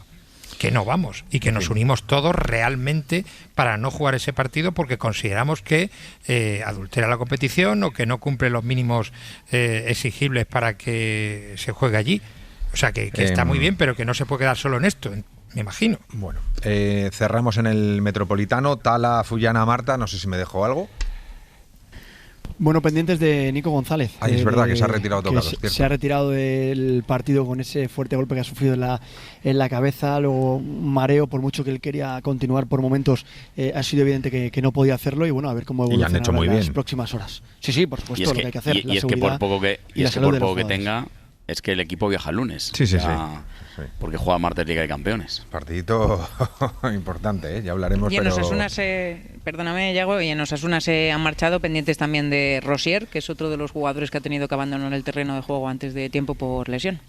que no vamos y que nos unimos todos realmente para no jugar ese partido porque consideramos que adultera la competición o que no cumple los mínimos exigibles para que se juegue allí. O sea, que está muy bien, pero que no se puede quedar solo en esto. Me imagino. Bueno, cerramos en el Metropolitano. Tala, Fullana, Marta, no sé si me dejo algo. Bueno, pendientes de Nico González. Es verdad que se ha retirado tocado. Se ha retirado del partido con ese fuerte golpe que ha sufrido en la cabeza, luego un mareo, por mucho que él quería continuar por momentos, ha sido evidente que no podía hacerlo y bueno, a ver cómo evoluciona en las próximas horas. Sí, por supuesto, lo que hay que hacer. Y es que por poco que tenga, es que el equipo viaja el lunes. Sí. Porque juega martes Liga de Campeones. Partidito importante, ya hablaremos. Y en Osasuna perdóname, Yago, y en Osasuna se han marchado pendientes también de Rosier, que es otro de los jugadores que ha tenido que abandonar el terreno de juego antes de tiempo por lesión.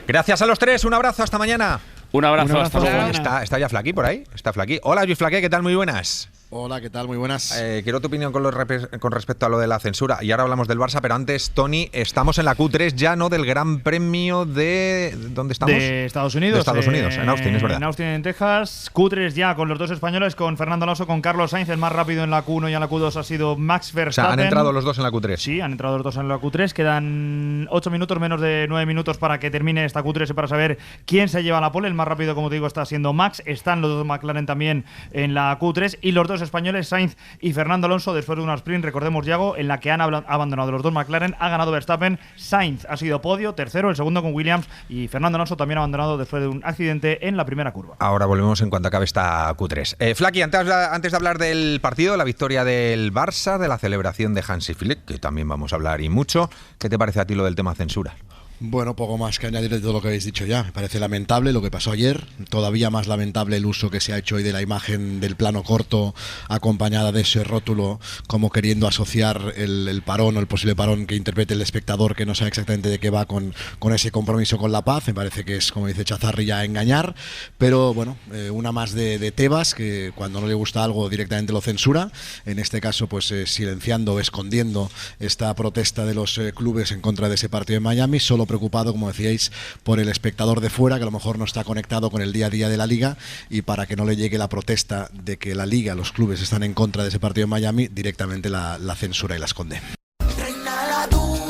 Gracias a los tres, un abrazo, hasta mañana. Un abrazo, hasta luego. ¿Está ya Flaquí por ahí? Está Flaquí. Hola, Luis Flaqué, ¿qué tal? Muy buenas. Hola, ¿qué tal? Muy buenas. Quiero tu opinión con respecto a lo de la censura. Y ahora hablamos del Barça, pero antes, Tony, estamos en la Q3 ya, ¿no? Del Gran Premio de... ¿Dónde estamos? De Estados Unidos. De Estados Unidos, en Austin, es verdad. En Austin, en Texas. Q3 ya con los dos españoles, con Fernando Alonso, con Carlos Sainz. El más rápido en la Q1 y en la Q2 ha sido Max Verstappen. O sea, han entrado los dos en la Q3. Sí, han entrado los dos en la Q3. Quedan 8 minutos, menos de 9 minutos para que termine esta Q3 y para saber quién se lleva la pole. El más rápido, como te digo, está siendo Max. Están los dos McLaren también en la Q3 y los dos españoles, Sainz y Fernando Alonso, después de una sprint, recordemos, Yago, en la que han abandonado los dos McLaren, ha ganado Verstappen, Sainz ha sido podio, tercero, el segundo con Williams, y Fernando Alonso también ha abandonado después de un accidente en la primera curva. Ahora volvemos en cuanto acabe esta Q3. Flaky, antes de hablar del partido, la victoria del Barça, de la celebración de Hansi Flick, que también vamos a hablar y mucho, ¿qué te parece a ti lo del tema censura? Bueno, poco más que añadir de todo lo que habéis dicho ya. Me parece lamentable lo que pasó ayer, todavía más lamentable el uso que se ha hecho hoy de la imagen del plano corto acompañada de ese rótulo, como queriendo asociar el parón o el posible parón que interprete el espectador que no sabe exactamente de qué va con ese compromiso con la paz. Me parece que es, como dice Chazarri, ya engañar, pero bueno, una más de Tebas, que cuando no le gusta algo directamente lo censura, en este caso pues silenciando o escondiendo esta protesta de los clubes en contra de ese partido en Miami, solo preocupado, como decíais, por el espectador de fuera, que a lo mejor no está conectado con el día a día de la Liga, y para que no le llegue la protesta de que la Liga, los clubes están en contra de ese partido en Miami, directamente la censura y la esconde.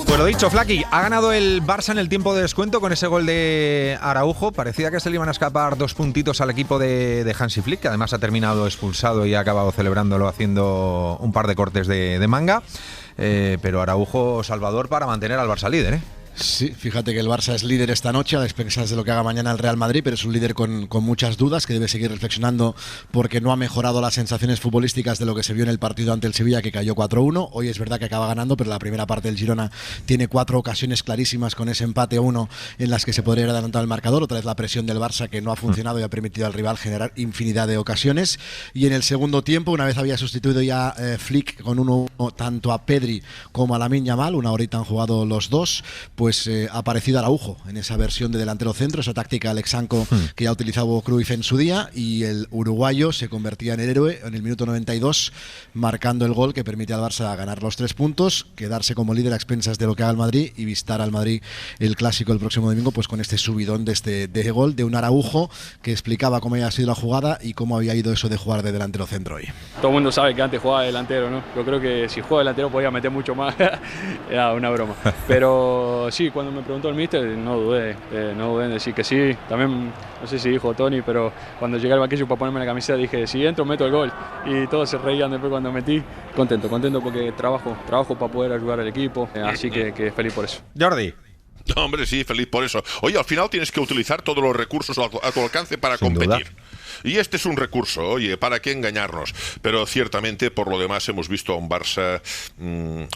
Pues lo dicho, Flaky, ha ganado el Barça en el tiempo de descuento con ese gol de Araujo. Parecía que se le iban a escapar 2 puntitos al equipo de Hansi Flick, que además ha terminado expulsado y ha acabado celebrándolo haciendo un par de cortes de manga. Pero Araujo salvador para mantener al Barça líder, ¿eh? Sí, fíjate que el Barça es líder esta noche a expensas de lo que haga mañana el Real Madrid, pero es un líder con muchas dudas, que debe seguir reflexionando porque no ha mejorado las sensaciones futbolísticas de lo que se vio en el partido ante el Sevilla, que cayó 4-1. Hoy es verdad que acaba ganando, pero la primera parte del Girona tiene 4 ocasiones clarísimas con ese empate 1 en las que se podría haber adelantado el marcador. Otra vez la presión del Barça, que no ha funcionado y ha permitido al rival generar infinidad de ocasiones. Y en el segundo tiempo, una vez había sustituido ya Flick con uno tanto a Pedri como a Lamine Yamal, una horita han jugado los dos, pues ha aparecido Araujo en esa versión de delantero centro, esa táctica Alexanco que ya utilizaba Cruyff en su día, y el uruguayo se convertía en el héroe en el minuto 92, marcando el gol que permite al Barça ganar los 3 puntos, quedarse como líder a expensas de lo que haga el Madrid y visitar al Madrid el clásico el próximo domingo, pues con este subidón de este gol de un Araujo que explicaba cómo había sido la jugada y cómo había ido eso de jugar de delantero centro hoy. Todo el mundo sabe que antes jugaba de delantero, ¿no? Yo creo que si juega delantero podía meter mucho más. Era una broma. Pero sí, cuando me preguntó el míster no dudé en decir que sí. También, no sé si dijo Tony, pero cuando llegué al banquillo para ponerme la camiseta dije, si entro meto el gol. Y todos se reían después cuando metí. Contento porque trabajo para poder ayudar al equipo, así que feliz por eso. Jordi. No, hombre, sí, feliz por eso. Oye, al final tienes que utilizar todos los recursos a tu alcance para competir. Y este es un recurso, oye, ¿para qué engañarnos? Pero ciertamente, por lo demás, hemos visto a un Barça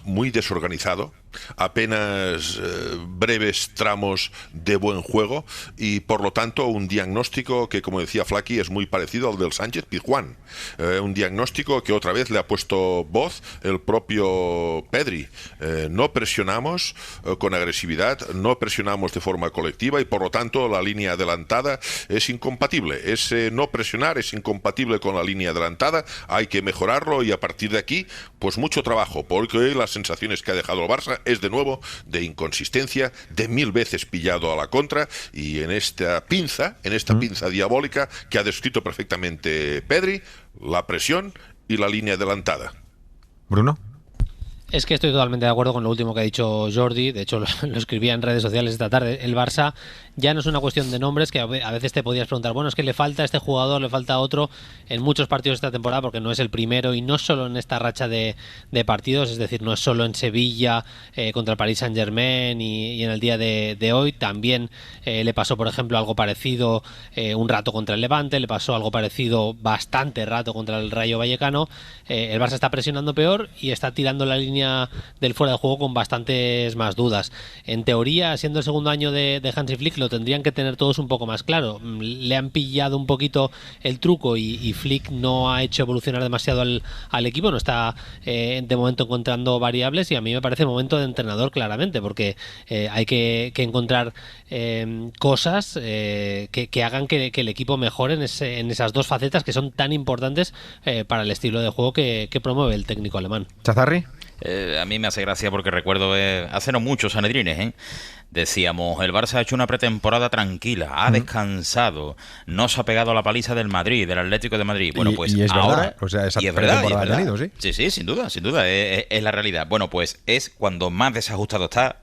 muy desorganizado, apenas breves tramos de buen juego y, por lo tanto, un diagnóstico que, como decía Flaky, es muy parecido al del Sánchez-Pizjuán. Un diagnóstico que otra vez le ha puesto voz el propio Pedri. No presionamos con agresividad, no presionamos de forma colectiva y, por lo tanto, la línea adelantada es incompatible. Ese no presionar es incompatible con la línea adelantada, hay que mejorarlo y a partir de aquí, pues mucho trabajo, porque hoy las sensaciones que ha dejado el Barça es de nuevo de inconsistencia, de 1000 veces pillado a la contra y en esta pinza diabólica que ha descrito perfectamente Pedri, la presión y la línea adelantada. Bruno. Es que estoy totalmente de acuerdo con lo último que ha dicho Jordi. De hecho, lo escribía en redes sociales esta tarde. El Barça ya no es una cuestión de nombres, que a veces te podías preguntar, bueno, es que le falta a este jugador, le falta a otro en muchos partidos de esta temporada, porque no es el primero y no solo en esta racha de partidos, es decir, no es solo en Sevilla contra el Paris Saint-Germain y en el día de hoy. También le pasó, por ejemplo, algo parecido un rato contra el Levante, le pasó algo parecido bastante rato contra el Rayo Vallecano. El Barça está presionando peor y está tirando la línea del fuera de juego con bastantes más dudas. En teoría, siendo el segundo año de Hansi Flick, lo tendrían que tener todos un poco más claro. Le han pillado un poquito el truco y Flick no ha hecho evolucionar demasiado al equipo, no está de momento encontrando variables y a mí me parece momento de entrenador claramente, porque hay que encontrar cosas que hagan que el equipo mejore en esas dos facetas que son tan importantes para el estilo de juego que promueve el técnico alemán. ¿Chazarri? A mí me hace gracia porque recuerdo hace no muchos sanedrines, decíamos, el Barça ha hecho una pretemporada tranquila, ha descansado, no se ha pegado a la paliza del Madrid, del Atlético de Madrid. Bueno, pues y es ahora, verdad, o sea, esa y es verdad, ha tenido, ¿sí? Sí, sin duda, es la realidad. Bueno, pues es cuando más desajustado está,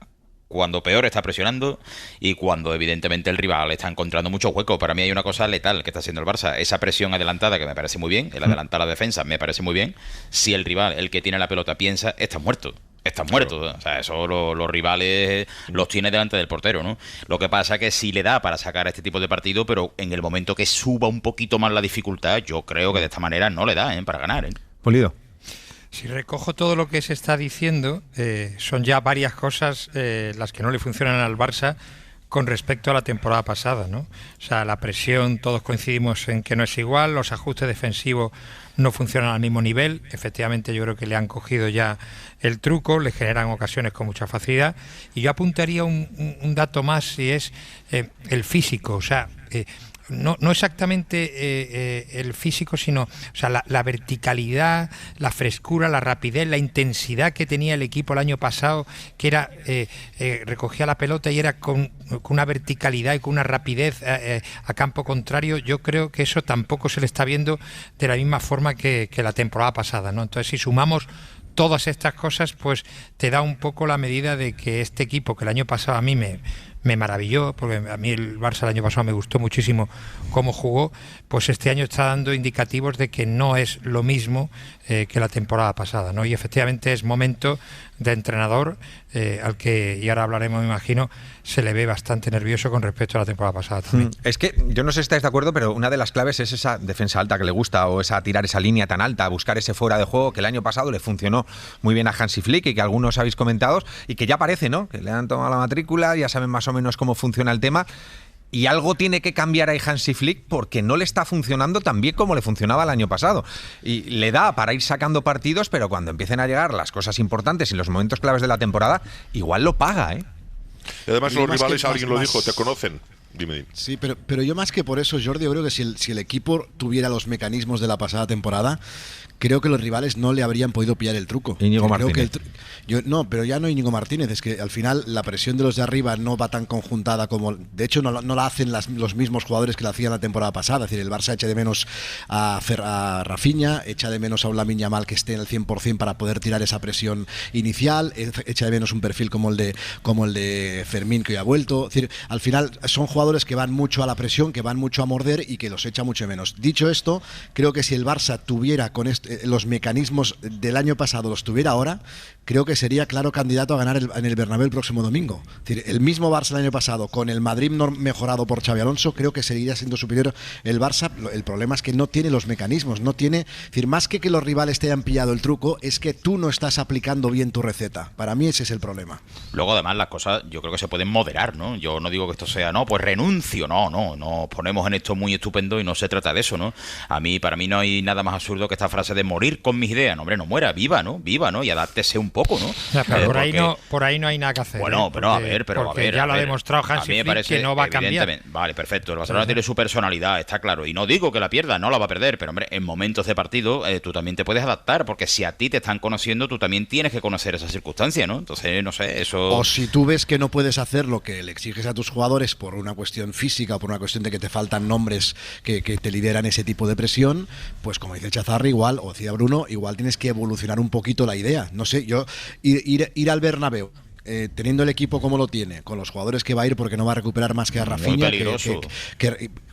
cuando peor está presionando y cuando evidentemente el rival está encontrando muchos huecos. Para mí hay una cosa letal que está haciendo el Barça, esa presión adelantada que me parece muy bien, el adelantar la defensa me parece muy bien. Si el rival, el que tiene la pelota, piensa, estás muerto. O sea, eso los rivales los tiene delante del portero, ¿no? Lo que pasa es que sí le da para sacar este tipo de partido, pero en el momento que suba un poquito más la dificultad, yo creo que de esta manera no le da para ganar. Polido. Si recojo todo lo que se está diciendo, son ya varias cosas las que no le funcionan al Barça con respecto a la temporada pasada, ¿no? O sea, la presión, todos coincidimos en que no es igual, los ajustes defensivos no funcionan al mismo nivel, efectivamente yo creo que le han cogido ya el truco, le generan ocasiones con mucha facilidad, y yo apuntaría un dato más, y es el físico, o sea, no exactamente el físico, sino o sea, la verticalidad, la frescura, la rapidez, la intensidad que tenía el equipo el año pasado, que era recogía la pelota y era con una verticalidad y con una rapidez a campo contrario. Yo creo que eso tampoco se le está viendo de la misma forma que la temporada pasada, ¿no? Entonces, si sumamos todas estas cosas, pues te da un poco la medida de que este equipo, que el año pasado a mí me maravilló, porque a mí el Barça el año pasado me gustó muchísimo cómo jugó, pues este año está dando indicativos de que no es lo mismo que la temporada pasada, ¿no? Y efectivamente es momento de entrenador al que, y ahora hablaremos, me imagino, se le ve bastante nervioso con respecto a la temporada pasada también. Es que yo no sé si estáis de acuerdo, pero una de las claves es esa defensa alta que le gusta, o esa tirar esa línea tan alta, buscar ese fuera de juego que el año pasado le funcionó muy bien a Hansi Flick y que algunos habéis comentado y que ya parece, ¿no? Que le han tomado la matrícula, ya saben más o menos cómo funciona el tema. Y algo tiene que cambiar ahí Hansi Flick porque no le está funcionando tan bien como le funcionaba el año pasado. Y le da para ir sacando partidos, pero cuando empiecen a llegar las cosas importantes y los momentos claves de la temporada, igual lo paga, ¿eh? Y además los rivales, alguien lo dijo, te conocen. Dime. Sí, pero yo más que por eso, Jordi, yo creo que si el equipo tuviera los mecanismos de la pasada temporada, creo que los rivales no le habrían podido pillar el truco. Íñigo Martínez. Pero ya no Íñigo Martínez, es que al final la presión de los de arriba no va tan conjuntada como... De hecho, no la hacen los mismos jugadores que la hacían la temporada pasada. Es decir, el Barça echa de menos a Rafinha, echa de menos a un Lamine Yamal que esté en el 100% para poder tirar esa presión inicial, echa de menos un perfil como el de Fermín, que hoy ha vuelto. Es decir, al final son jugadores que van mucho a la presión, que van mucho a morder y que los echa mucho menos. Dicho esto, creo que si el Barça tuviera los mecanismos del año pasado, los tuviera ahora, creo que sería claro candidato a ganar en el Bernabéu el próximo domingo. Es decir, el mismo Barça el año pasado, con el Madrid mejorado por Xabi Alonso, creo que seguiría siendo superior el Barça. El problema es que no tiene los mecanismos, no tiene... Es decir, más que los rivales te hayan pillado el truco, es que tú no estás aplicando bien tu receta. Para mí ese es el problema. Luego, además, las cosas yo creo que se pueden moderar, ¿no? Yo no digo que esto sea, no, pues renuncio, no ponemos en esto muy estupendo y no se trata de eso, ¿no? Para mí no hay nada más absurdo que esta frase de morir con mis ideas. No, hombre, no muera, viva, ¿no? Y adáptese un poco, ¿no? O sea, por ahí no hay nada que hacer. Bueno, pero a ver, ya lo ha demostrado Hansi Flick que no va a cambiar. Vale, perfecto. El Barcelona tiene su personalidad, está claro. Y no digo que la pierda, no la va a perder, pero hombre, en momentos de partido tú también te puedes adaptar, porque si a ti te están conociendo, tú también tienes que conocer esa circunstancia, ¿no? Entonces, no sé, eso... O si tú ves que no puedes hacer lo que le exiges a tus jugadores por una cuestión física o por una cuestión de que te faltan nombres que te lideran ese tipo de presión, pues como dice Chazarri, igual, o decía Bruno, igual tienes que evolucionar un poquito la idea. No sé, yo ir al Bernabéu teniendo el equipo como lo tiene, con los jugadores que va a ir porque no va a recuperar más que a Rafinha,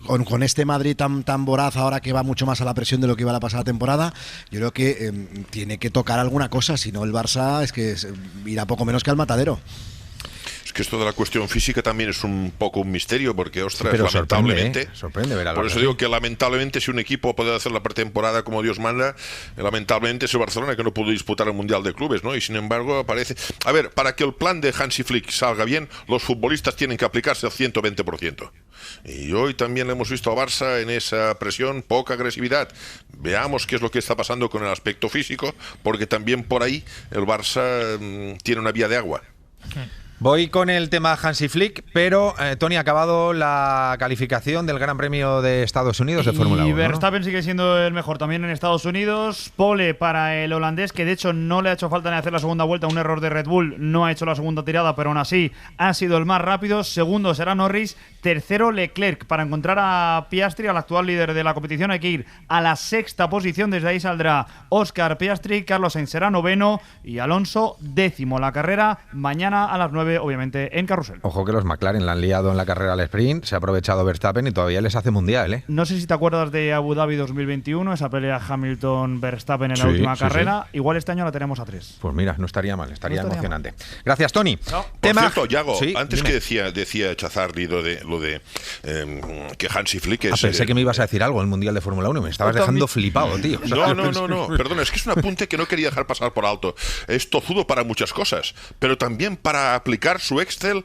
con este Madrid tan voraz ahora que va mucho más a la presión de lo que iba la pasada temporada, yo creo que tiene que tocar alguna cosa, si no el Barça es que irá poco menos que al matadero. Que esto de la cuestión física también es un poco un misterio, porque, ostras, pero lamentablemente... Sorprende ver algo. Por eso digo que lamentablemente si un equipo puede hacer la pretemporada como Dios manda, lamentablemente es el Barcelona que no pudo disputar el Mundial de Clubes, ¿no? Y sin embargo aparece... A ver, para que el plan de Hansi Flick salga bien, los futbolistas tienen que aplicarse al 120%. Y hoy también hemos visto a Barça en esa presión, poca agresividad. Veamos qué es lo que está pasando con el aspecto físico, porque también por ahí el Barça tiene una vía de agua. Voy con el tema Hansi Flick, pero Tony, ha acabado la calificación del Gran Premio de Estados Unidos de Fórmula 1. Y Verstappen sigue siendo el mejor también en Estados Unidos. Pole para el holandés, que de hecho no le ha hecho falta ni hacer la segunda vuelta, un error de Red Bull, no ha hecho la segunda tirada, pero aún así ha sido el más rápido. Segundo será Norris, tercero Leclerc. Para encontrar a Piastri, al actual líder de la competición, hay que ir a la sexta posición. Desde ahí saldrá Oscar Piastri, Carlos Sainz será noveno y Alonso décimo. La carrera mañana a las 9, obviamente, en Carrusel. Ojo que los McLaren la han liado en la carrera al sprint, se ha aprovechado Verstappen y todavía les hace mundial, ¿eh? No sé si te acuerdas de Abu Dhabi 2021, esa pelea Hamilton-Verstappen en la última carrera. Sí. Igual este año la tenemos a 3. Pues mira, no estaría mal, estaría emocionante. Mal. Gracias, Tony. No. Por cierto, Yago, antes dime. Que decía Chazardi lo de que Hansi Flick es... pensé que me ibas a decir algo en el Mundial de Fórmula 1, me estabas dejando flipado, tío. No, perdona, es que es un apunte que no quería dejar pasar por alto. Es tozudo para muchas cosas, pero también para aplicar su Excel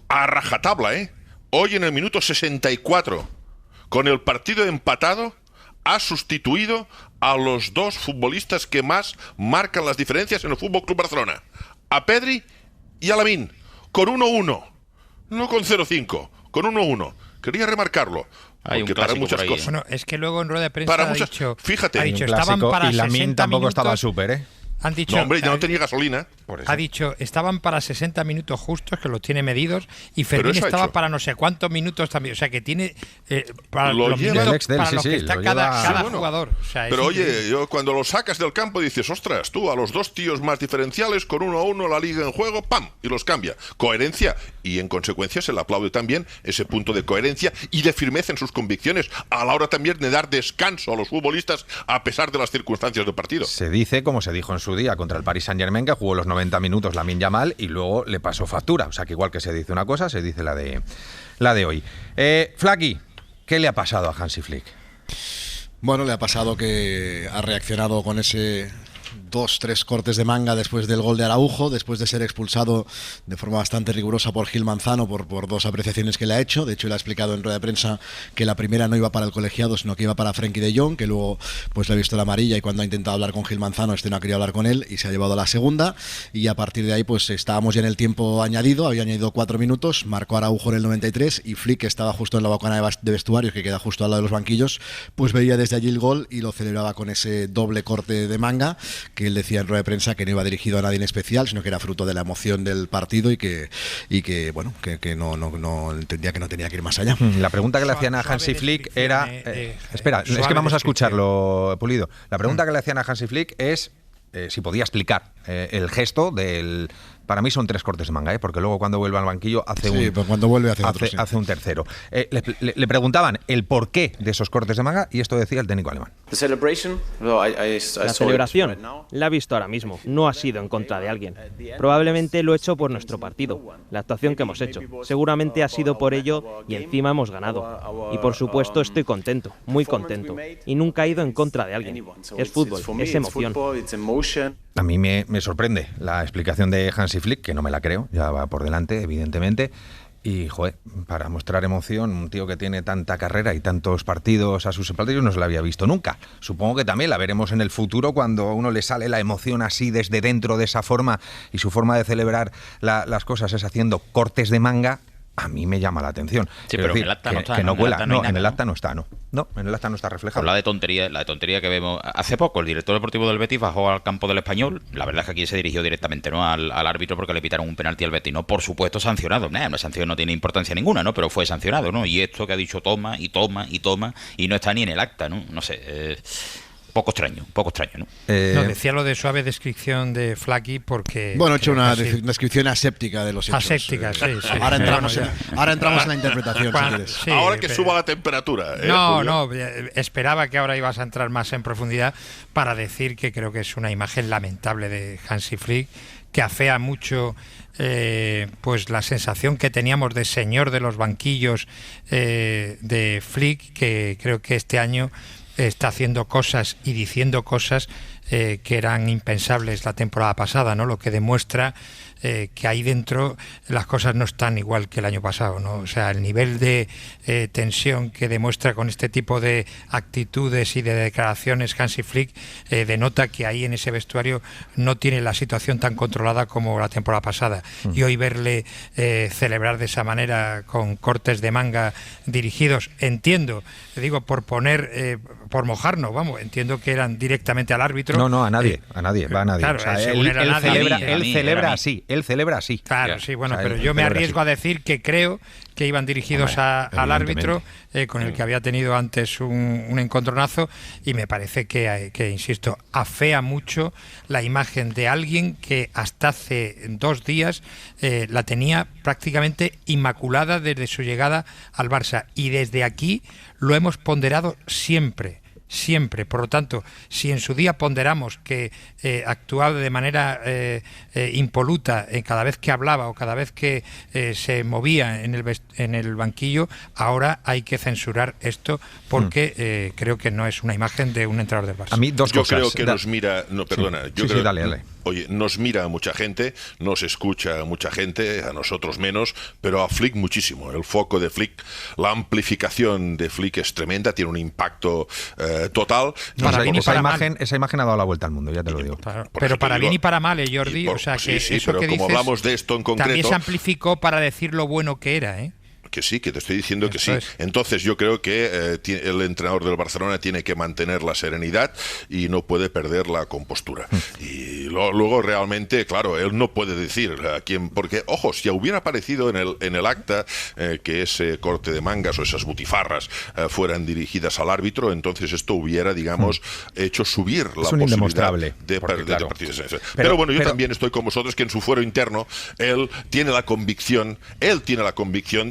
a rajatabla, ¿eh? Hoy en el minuto 64, con el partido empatado, ha sustituido a los dos futbolistas que más marcan las diferencias en el Fútbol Club Barcelona, a Pedri y a Lamine, con 1-1, no con 0-5, con 1-1. Quería remarcarlo. Porque para muchas cosas. Bueno, es que luego en rueda de prensa ha dicho, fíjate, estaban para y Lamine tampoco estaba súper, ¿eh? Han dicho, no, hombre, ya no tenía gasolina. Por eso. Ha dicho, estaban para 60 minutos justos, que los tiene medidos, y Fermín estaba para no sé cuántos minutos también. O sea, que tiene para los minutos para los que está cada jugador. O sea, pero oye, cuando lo sacas del campo dices, ostras, tú a los dos tíos más diferenciales, con 1-1 la liga en juego, ¡pam! Y los cambia. Coherencia. Y en consecuencia se le aplaude también ese punto de coherencia y de firmeza en sus convicciones, a la hora también de dar descanso a los futbolistas a pesar de las circunstancias del partido. Se dice, como se dijo en su día contra el Paris Saint-Germain, que jugó los 90 minutos Lamine Yamal y luego le pasó factura. O sea que igual que se dice una cosa, se dice la de hoy. Flaky, ¿qué le ha pasado a Hansi Flick? Bueno, le ha pasado que ha reaccionado con ese 2-3 cortes de manga después del gol de Araujo, después de ser expulsado de forma bastante rigurosa por Gil Manzano por 2 apreciaciones que le ha hecho. De hecho, él ha explicado en rueda de prensa que la primera no iba para el colegiado, sino que iba para Frenkie de Jong, que luego pues le ha visto la amarilla, y cuando ha intentado hablar con Gil Manzano, no ha querido hablar con él y se ha llevado la segunda. Y a partir de ahí pues estábamos ya en el tiempo añadido, había añadido 4 minutos, marcó Araujo en el 93 y Flick, que estaba justo en la bocana de vestuarios, que queda justo al lado de los banquillos, pues veía desde allí el gol y lo celebraba con ese doble corte de manga, que él decía en rueda de prensa que no iba dirigido a nadie en especial, sino que era fruto de la emoción del partido y que no entendía que no tenía que ir más allá. La pregunta que le hacían a Hansi Flick era... espera, es que vamos a escucharlo, Pulido. La pregunta que le hacían a Hansi Flick es si podía explicar el gesto del... Para mí son 3 cortes de manga, porque luego cuando vuelve al banquillo hace un tercero. Le preguntaban el porqué de esos cortes de manga y esto decía el técnico alemán. La celebración la he visto ahora mismo, no ha sido en contra de alguien. Probablemente lo he hecho por nuestro partido, la actuación que hemos hecho. Seguramente ha sido por ello y encima hemos ganado. Y por supuesto estoy contento, muy contento. Y nunca he ido en contra de alguien. Es fútbol, es emoción. A mí me sorprende la explicación de Hansi Flick, que no me la creo, ya va por delante, evidentemente. Y, joder, para mostrar emoción, un tío que tiene tanta carrera y tantos partidos a sus espaldas, no se la había visto nunca. Supongo que también la veremos en el futuro cuando a uno le sale la emoción así desde dentro de esa forma y su forma de celebrar las cosas es haciendo cortes de manga. A mí me llama la atención. Sí, pero en el acta no está. Que no cuela. No, en el acta no está, no. No, en el acta no está reflejado. La de tontería que vemos. Hace poco el director deportivo del Betis bajó al campo del Español. La verdad es que aquí se dirigió directamente, ¿no?, al árbitro porque le pitaron un penalti al Betis, ¿no? Por supuesto sancionado. Una sanción no tiene importancia ninguna, ¿no? Pero fue sancionado, ¿no? Y esto que ha dicho toma y no está ni en el acta, ¿no? No sé. Poco extraño, ¿no? No, decía lo de suave descripción de Flaky porque... Bueno, he hecho una descripción aséptica de los hechos. Aséptica, sí. Ahora entramos en la interpretación, si quieres. Sí, ahora que suba la temperatura. No, esperaba que ahora ibas a entrar más en profundidad para decir que creo que es una imagen lamentable de Hansi Flick, que afea mucho pues la sensación que teníamos de señor de los banquillos de Flick, que creo que este año está haciendo cosas y diciendo cosas que eran impensables la temporada pasada, ¿no? Lo que demuestra que ahí dentro las cosas no están igual que el año pasado, ¿no? O sea, el nivel de tensión que demuestra con este tipo de actitudes y de declaraciones Hansi Flick denota que ahí en ese vestuario no tiene la situación tan controlada como la temporada pasada. Y hoy verle celebrar de esa manera con cortes de manga dirigidos, entiendo, por mojarnos, entiendo que eran directamente al árbitro. No, a nadie, va a nadie. Claro, o sea, él celebra así. Claro, sí, bueno, pero yo me arriesgo a decir que creo que iban dirigidos al árbitro con el que había tenido antes un encontronazo, y me parece que, insisto, afea mucho la imagen de alguien que hasta hace 2 días la tenía prácticamente inmaculada desde su llegada al Barça, y desde aquí lo hemos ponderado siempre. Por lo tanto, si en su día ponderamos que actuaba de manera impoluta cada vez que hablaba o cada vez que se movía en el banquillo, ahora hay que censurar esto porque creo que no es una imagen de un entrenador del Barça. A mí dos cosas. Yo creo que nos mira... No, perdona. Dale. Oye, nos mira mucha gente, nos escucha mucha gente, a nosotros menos, pero a Flick muchísimo. El foco de Flick, la amplificación de Flick es tremenda, tiene un impacto total. Esa imagen ha dado la vuelta al mundo, ya te lo digo. Pero para bien y para mal, Jordi. O sea, que sí, eso pero que como dices, hablamos de esto en concreto... también se amplificó para decir lo bueno que era, Que sí, que te estoy diciendo que sí. Es. Entonces yo creo que el entrenador del Barcelona tiene que mantener la serenidad y no puede perder la compostura. Y luego realmente, claro, él no puede decir a quién, porque, ojo, si hubiera aparecido en el acta que ese corte de mangas o esas butifarras fueran dirigidas al árbitro, entonces esto hubiera, digamos, hecho subir la posibilidad de perder partidos. Pero bueno, yo también estoy con vosotros que en su fuero interno él tiene la convicción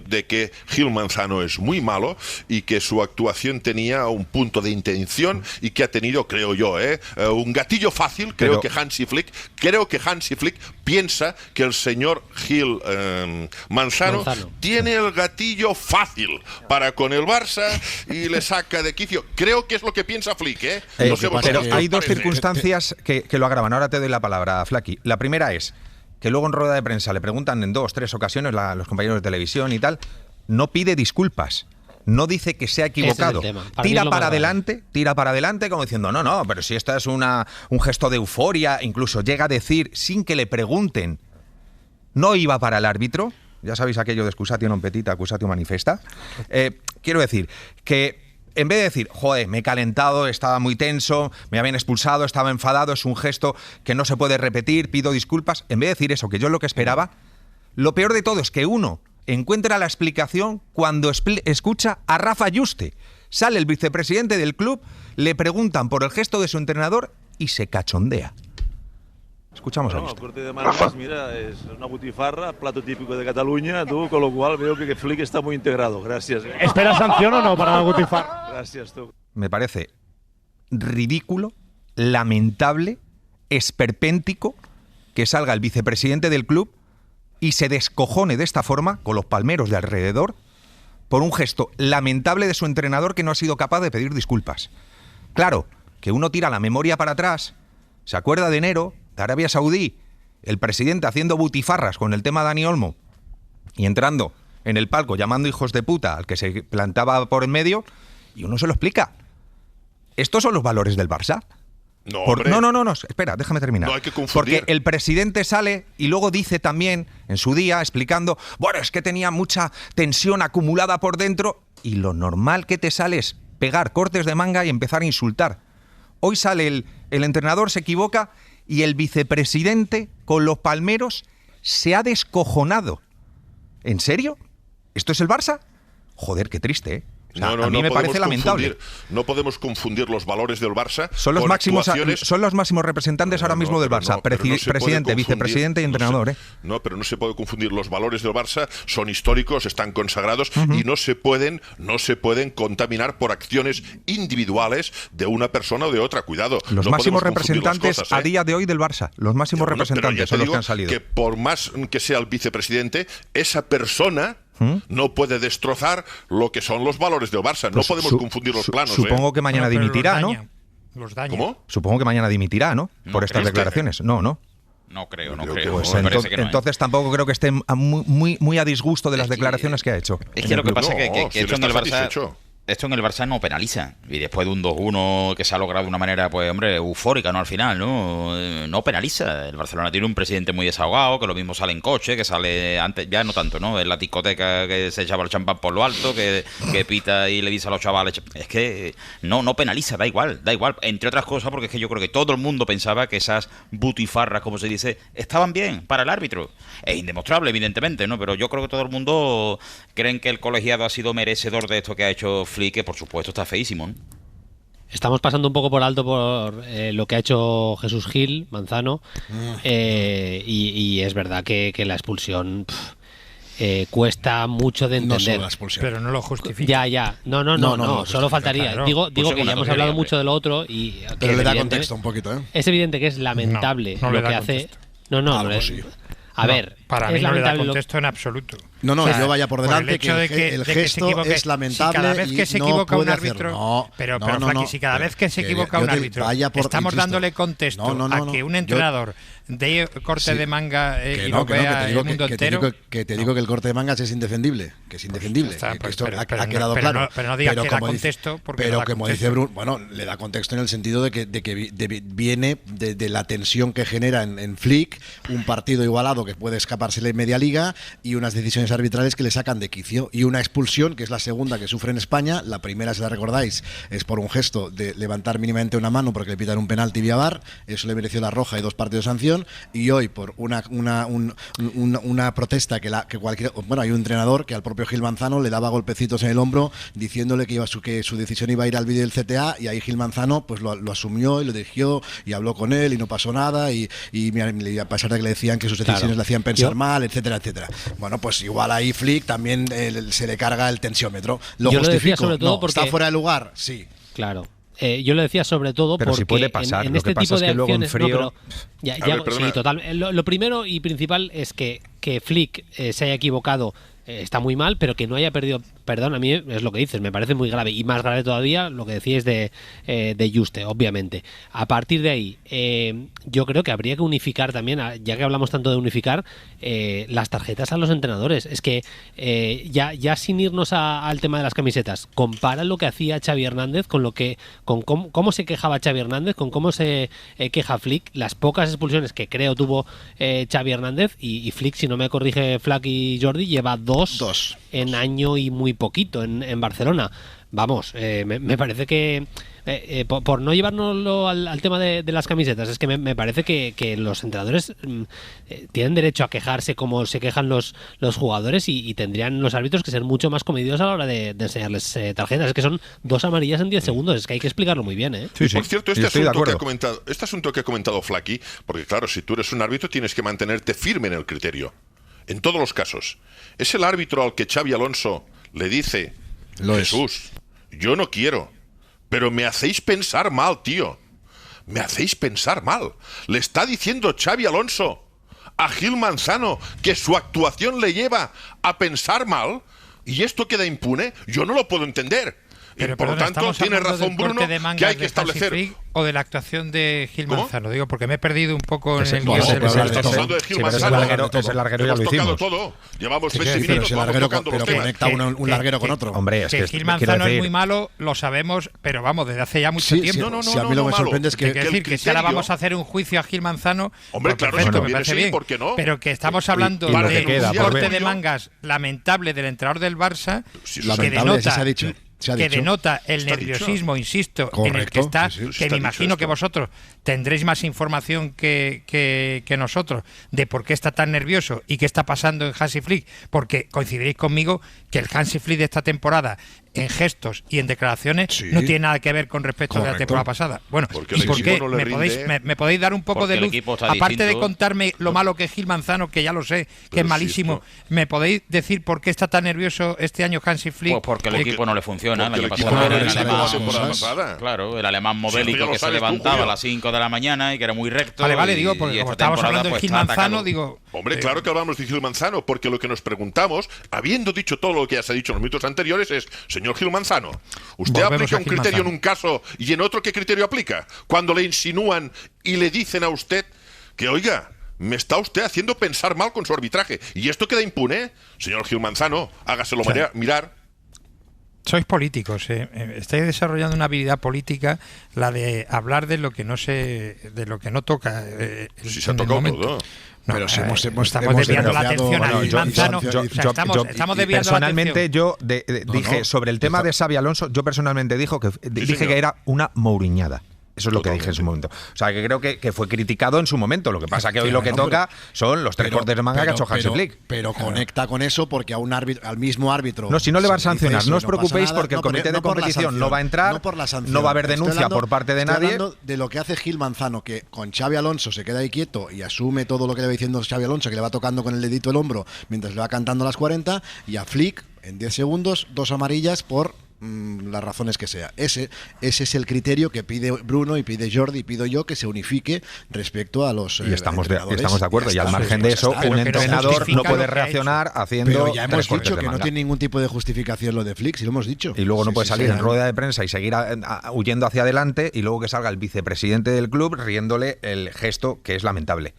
de que Gil Manzano es muy malo y que su actuación tenía un punto de intención y que ha tenido, creo yo, un gatillo fácil. Creo que Hansi Flick piensa que el señor Gil Manzano tiene el gatillo fácil para con el Barça y le saca de quicio. Creo que es lo que piensa Flick, no sé, pero hay dos circunstancias que lo agravan. Ahora te doy la palabra, Flaky. La primera es que luego en rueda de prensa le preguntan en 2 o 3 ocasiones los compañeros de televisión y tal, no pide disculpas. No dice que se ha equivocado. Tira para adelante como diciendo, no, pero si esto es un gesto de euforia. Incluso llega a decir, sin que le pregunten, no iba para el árbitro. Ya sabéis aquello de excusatio non petita, accusatio manifesta. Quiero decir que en vez de decir, joder, me he calentado, estaba muy tenso, me habían expulsado, estaba enfadado, es un gesto que no se puede repetir, pido disculpas, en vez de decir eso, que yo es lo que esperaba, lo peor de todo es que uno encuentra la explicación cuando escucha a Rafa Yuste. Sale el vicepresidente del club, le preguntan por el gesto de su entrenador y se cachondea. Escuchamos a Yuste. Corte de manos, mira, es una butifarra, plato típico de Cataluña, tú, con lo cual veo que Flick está muy integrado. Gracias. ¿Espera sanción o no para la butifarra? Gracias, tú. Me parece ridículo, lamentable, esperpéntico que salga el vicepresidente del club y se descojone de esta forma, con los palmeros de alrededor, por un gesto lamentable de su entrenador que no ha sido capaz de pedir disculpas. Claro, que uno tira la memoria para atrás, se acuerda de enero, de Arabia Saudí, el presidente haciendo butifarras con el tema Dani Olmo y entrando en el palco llamando hijos de puta al que se plantaba por en medio, y uno se lo explica. ¿Estos son los valores del Barça? No, espera, déjame terminar. No hay que confundir. Porque el presidente sale y luego dice también, en su día, explicando, bueno, es que tenía mucha tensión acumulada por dentro, y lo normal que te sale es pegar cortes de manga y empezar a insultar. Hoy sale el entrenador, se equivoca, y el vicepresidente, con los palmeros, se ha descojonado. ¿En serio? ¿Esto es el Barça? Joder, qué triste, ¿eh? O sea, a mí me parece lamentable. No podemos confundir los valores del Barça son los con máximos actuaciones. Son los máximos representantes ahora mismo del Barça. Presidente, vicepresidente y entrenador. No, pero no se puede confundir. Los valores del Barça son históricos, están consagrados y no se pueden contaminar por acciones individuales de una persona o de otra. Cuidado. Los máximos representantes a día de hoy del Barça. Los máximos representantes son los que han salido. Que por más que sea el vicepresidente, esa persona no puede destrozar lo que son los valores del Barça. No podemos confundir los planos. Supongo que mañana dimitirá, ¿no? ¿Cómo? Supongo que mañana dimitirá, ¿no? Por estas declaraciones. No creo. Pues entonces tampoco creo que esté muy a disgusto de las declaraciones que ha hecho. Es que lo que pasa es que esto en el Barça... Esto en el Barça no penaliza. Y después de un 2-1 que se ha logrado de una manera, pues hombre, eufórica, ¿no? Al final, no penaliza. El Barcelona tiene un presidente muy desahogado, que lo mismo sale en coche, que sale antes, ya no tanto, ¿no? En la discoteca que se echaba el champán por lo alto, que pita y le dice a los chavales. Es que no penaliza, da igual. Entre otras cosas, porque es que yo creo que todo el mundo pensaba que esas butifarras, como se dice, estaban bien para el árbitro. Es indemostrable, evidentemente, ¿no? Pero yo creo que todo el mundo creen que el colegiado ha sido merecedor de esto que ha hecho Flick, que por supuesto está feísimo, ¿no? Estamos pasando un poco por alto por lo que ha hecho Jesús Gil Manzano, y es verdad que la expulsión cuesta mucho de entender. No solo la expulsión. Pero no lo justifica. Ya. No, solo faltaría. Claro. Digo que ya hemos hablado mucho de lo otro y pero le da contexto un poquito, ¿eh? Es evidente que es lamentable lo que hace. Sí. A ver, para mí no le da contexto en absoluto. No, o sea, yo vaya por delante, el gesto es lamentable. Si cada vez que se equivoca un árbitro, pero Flaqui, si cada vez que se equivoca un árbitro estamos dándole contexto a que un entrenador de corte de manga y lo vea el mundo entero. Que te digo que el corte de mangas es indefendible, que esto ha quedado claro. Pero no digas que da contexto, porque pero como dice Bruno, bueno, le da contexto en el sentido de que viene de la tensión que genera en Flick un partido igualado que puede escapársele en media liga y unas decisiones arbitrales que le sacan de quicio y una expulsión que es la segunda que sufre en España. La primera, si la recordáis, es por un gesto de levantar mínimamente una mano porque le pitan un penalti vía VAR, eso le mereció la roja y 2 partidos de sanción, y hoy por una protesta que cualquier, bueno, hay un entrenador que al propio Gil Manzano le daba golpecitos en el hombro diciéndole que su decisión iba a ir al vídeo del CTA, y ahí Gil Manzano pues lo asumió y lo dirigió y habló con él y no pasó nada, y a pesar de que le decían que sus decisiones le hacían pensar pensar mal, etcétera, etcétera. Bueno, pues igual ahí Flick también se le carga el tensiómetro. ¿Lo justifico? Lo decía sobre todo porque ¿está fuera de lugar? Sí. Claro. Yo lo decía sobre todo pero porque si puede pasar, en lo este que pasa tipo de es que luego en acciones, frío... sí, total. Lo primero y principal es que Flick se haya equivocado, está muy mal, pero que no haya perdido, perdón, a mí es lo que dices, me parece muy grave, y más grave todavía lo que decíais de Juste, obviamente. A partir de ahí, yo creo que habría que unificar también, ya que hablamos tanto de unificar, las tarjetas a los entrenadores. Es que ya sin irnos al tema de las camisetas, compara lo que hacía Xavi Hernández con cómo se quejaba Xavi Hernández, con cómo se queja Flick, las pocas expulsiones que creo tuvo Xavi Hernández, y Flick, si no me corrige Flack y Jordi, lleva dos en año y muy poquito en Barcelona. Vamos, me parece que por no llevárnoslo al tema de las camisetas, es que me parece que los entrenadores tienen derecho a quejarse como se quejan los jugadores, y tendrían los árbitros que ser mucho más comedidos a la hora de enseñarles tarjetas. Es que son 2 amarillas en 10 segundos, es que hay que explicarlo muy bien, ¿eh? Sí, por cierto, este asunto que ha comentado Flaky, porque claro, si tú eres un árbitro tienes que mantenerte firme en el criterio, en todos los casos. Es el árbitro al que Xabi Alonso le dice: Jesús, yo no quiero, pero me hacéis pensar mal, tío. Me hacéis pensar mal. Le está diciendo Xabi Alonso a Gil Manzano que su actuación le lleva a pensar mal, y esto queda impune. Yo no lo puedo entender. Pero, por lo tanto, tiene razón Bruno, que hay que establecer... O de la actuación de Gil Manzano, digo, porque me he perdido un poco en el guión del hablando de Gil Manzano. Ese larguero ya lo hicimos. Todo. Llevamos 20 minutos, pero conecta un larguero con otro. Hombre, es que Gil Manzano es muy malo, lo sabemos, pero vamos, desde hace ya mucho tiempo. Si a mí lo que me sorprende es que... Quiero decir que si ahora vamos a hacer un juicio a Gil Manzano, hombre, claro, perfecto, me parece bien, pero que estamos hablando de un corte de mangas lamentable del entrenador del Barça, que denota el nerviosismo, insisto, en el que está, que me imagino que vosotros tendréis más información que nosotros de por qué está tan nervioso y qué está pasando en Hansi Flick, porque coincidiréis conmigo que el Hansi Flick de esta temporada, en gestos y en declaraciones, no tiene nada que ver con respecto de la temporada pasada. Bueno, ¿y por qué? ¿Me podéis dar un poco de luz? Aparte de contarme lo malo que es Gil Manzano, que ya lo sé, que es malísimo, ¿me podéis decir por qué está tan nervioso este año Hansi Flick? Pues porque el equipo no le funciona. El año pasado era el alemán, claro, el alemán modélico que se levantaba a las 5 de la mañana y que era muy recto. Vale, digo, porque como estábamos hablando de Gil Manzano, digo... Hombre, claro que hablamos de Gil Manzano, porque lo que nos preguntamos, habiendo dicho todo lo que ya se ha dicho en los minutos anteriores, es: señor Gil Manzano, ¿usted aplica un criterio en un caso y en otro qué criterio aplica? Cuando le insinúan y le dicen a usted que, oiga, me está usted haciendo pensar mal con su arbitraje, y esto queda impune. Señor Gil Manzano, hágaselo mirar. Sois políticos, estáis desarrollando una habilidad política, la de hablar de lo que no toca. Si se ha tocado todo. No, pero estamos desviando la atención a Gil Manzano. Estamos desviando personalmente, la yo dije sobre el tema de Xabi Alonso, yo personalmente dije que era una mouriñada. Eso es lo que dije en su momento. O sea, que creo que fue criticado en su momento. Lo que pasa que hoy lo que toca son los 3 cortes de manga que ha hecho Hansi Flick. Pero conecta con eso porque al mismo árbitro... No, si no le van a sancionar, no os preocupéis porque el comité de competición no va a entrar, no va a haber denuncia por parte de nadie. Estoy hablando de lo que hace Gil Manzano, que con Xabi Alonso se queda ahí quieto y asume todo lo que le va diciendo Xabi Alonso, que le va tocando con el dedito el hombro mientras le va cantando las 40, y a Flick, en 10 segundos, 2 amarillas por... las razones que sea. Ese es el criterio que pide Bruno y pide Jordi y pido yo, que se unifique respecto a los y estamos de acuerdo, y al margen de eso un entrenador no puede reaccionar haciendo... Pero ya hemos dicho que no tiene ningún tipo de justificación lo de Flick, si lo hemos dicho. Y luego no puede salir en rueda de prensa y seguir huyendo hacia adelante, y luego que salga el vicepresidente del club riéndole el gesto, que es lamentable.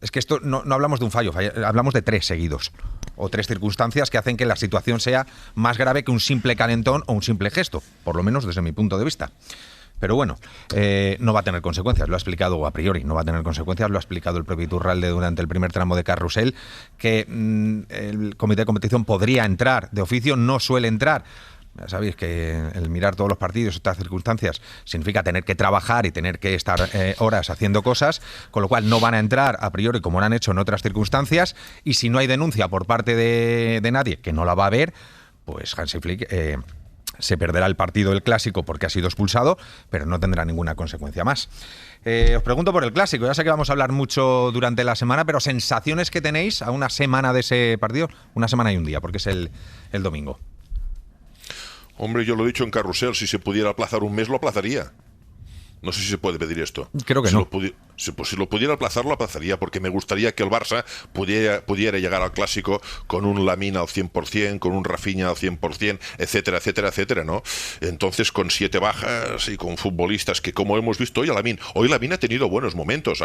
Es que esto no hablamos de un fallo, hablamos de 3 seguidos, o 3 circunstancias que hacen que la situación sea más grave que un simple calentón o un simple gesto, por lo menos desde mi punto de vista. Pero bueno, no va a tener consecuencias, lo ha explicado a priori, no va a tener consecuencias, lo ha explicado el propio Iturralde durante el primer tramo de Carrusel, que el comité de competición podría entrar de oficio, no suele entrar. Ya sabéis que el mirar todos los partidos, estas circunstancias, significa tener que trabajar y tener que estar horas haciendo cosas, con lo cual no van a entrar a priori como lo han hecho en otras circunstancias, y si no hay denuncia por parte de nadie, que no la va a haber, pues Hansi Flick se perderá el partido del Clásico porque ha sido expulsado, pero no tendrá ninguna consecuencia más. Os pregunto por el Clásico. Ya sé que vamos a hablar mucho durante la semana, pero sensaciones que tenéis a una semana de ese partido, una semana y un día, porque es el domingo. Hombre, yo lo he dicho en Carrusel, si se pudiera aplazar un mes lo aplazaría. No sé si se puede pedir esto. Creo que no. Si lo pudiera aplazar, lo aplazaría, porque me gustaría que el Barça pudiera llegar al Clásico con un Lamine al 100%, con un Rafinha al 100%, etcétera, etcétera, etcétera, ¿no? Entonces, con 7 bajas y con futbolistas que, como hemos visto hoy, Lamine ha tenido buenos momentos,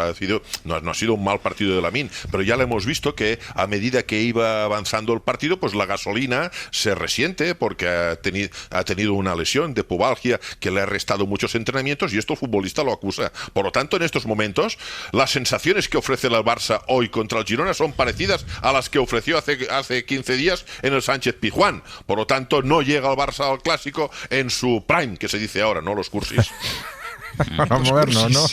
no ha sido un mal partido de Lamine, pero ya le hemos visto que a medida que iba avanzando el partido, pues la gasolina se resiente porque ha tenido una lesión de pubalgia que le ha restado muchos entrenamientos, y esto el futbolista lo acusa. Por lo tanto, en estos momentos, las sensaciones que ofrece el Barça hoy contra el Girona son parecidas a las que ofreció hace 15 días en el Sánchez-Pizjuán. Por lo tanto, no llega el Barça al Clásico en su prime, que se dice ahora, ¿no? Los cursis. Para moderno, ¿no?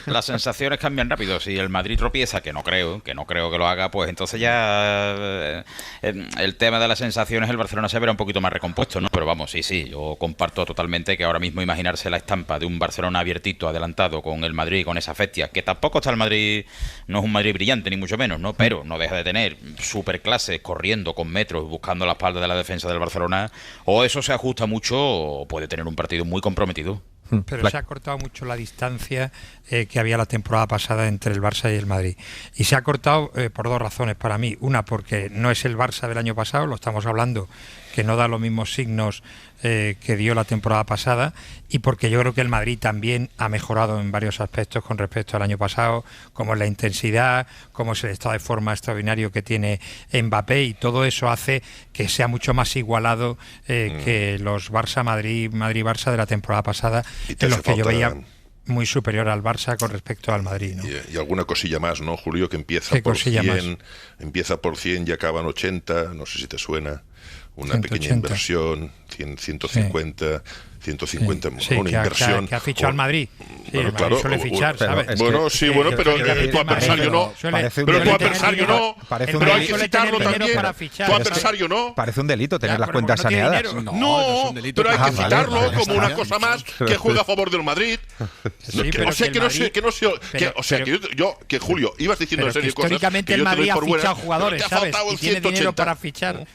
Las sensaciones cambian rápido. Si el Madrid tropieza, que no creo que lo haga, pues entonces ya el tema de las sensaciones, el Barcelona se verá un poquito más recompuesto, ¿no? Pero vamos, sí, yo comparto totalmente que ahora mismo imaginarse la estampa de un Barcelona abiertito, adelantado con el Madrid, con esa festia, que tampoco está el Madrid, no es un Madrid brillante ni mucho menos, ¿no? Pero no deja de tener superclases corriendo con metros, buscando la espalda de la defensa del Barcelona, o eso se ajusta mucho o puede tener un partido muy comprometido. Pero se ha cortado mucho la distancia que había la temporada pasada entre el Barça y el Madrid. Y se ha cortado por 2 razones para mí. Una, porque no es el Barça del año pasado, lo estamos hablando, que no da los mismos signos que dio la temporada pasada, y porque yo creo que el Madrid también ha mejorado en varios aspectos con respecto al año pasado, como es la intensidad, como es el estado de forma extraordinario que tiene Mbappé, y todo eso hace que sea mucho más igualado que los Madrid-Barça de la temporada pasada, en los que yo veía muy superior al Barça con respecto al Madrid, ¿no? Y alguna cosilla más, ¿no, Julio? Que empieza por 100 y acaba en 80, no sé si te suena. Una 180. Pequeña inversión, 150, 150, sí, una inversión. Que ha fichado al Madrid. Sí, bueno, el Madrid claro, suele fichar, ¿sabes? Bueno, sí, pero tu adversario no. Pero tu adversario no. Pero hay que citarlo también. Tu adversario no. Parece un delito tener las cuentas saneadas. No, pero hay que citarlo como una cosa más que juega a favor del Madrid. O sea, que Julio, ibas diciendo en serio cosas. Históricamente el Madrid ha fichado jugadores, ¿sabes? Y tiene dinero para fichar.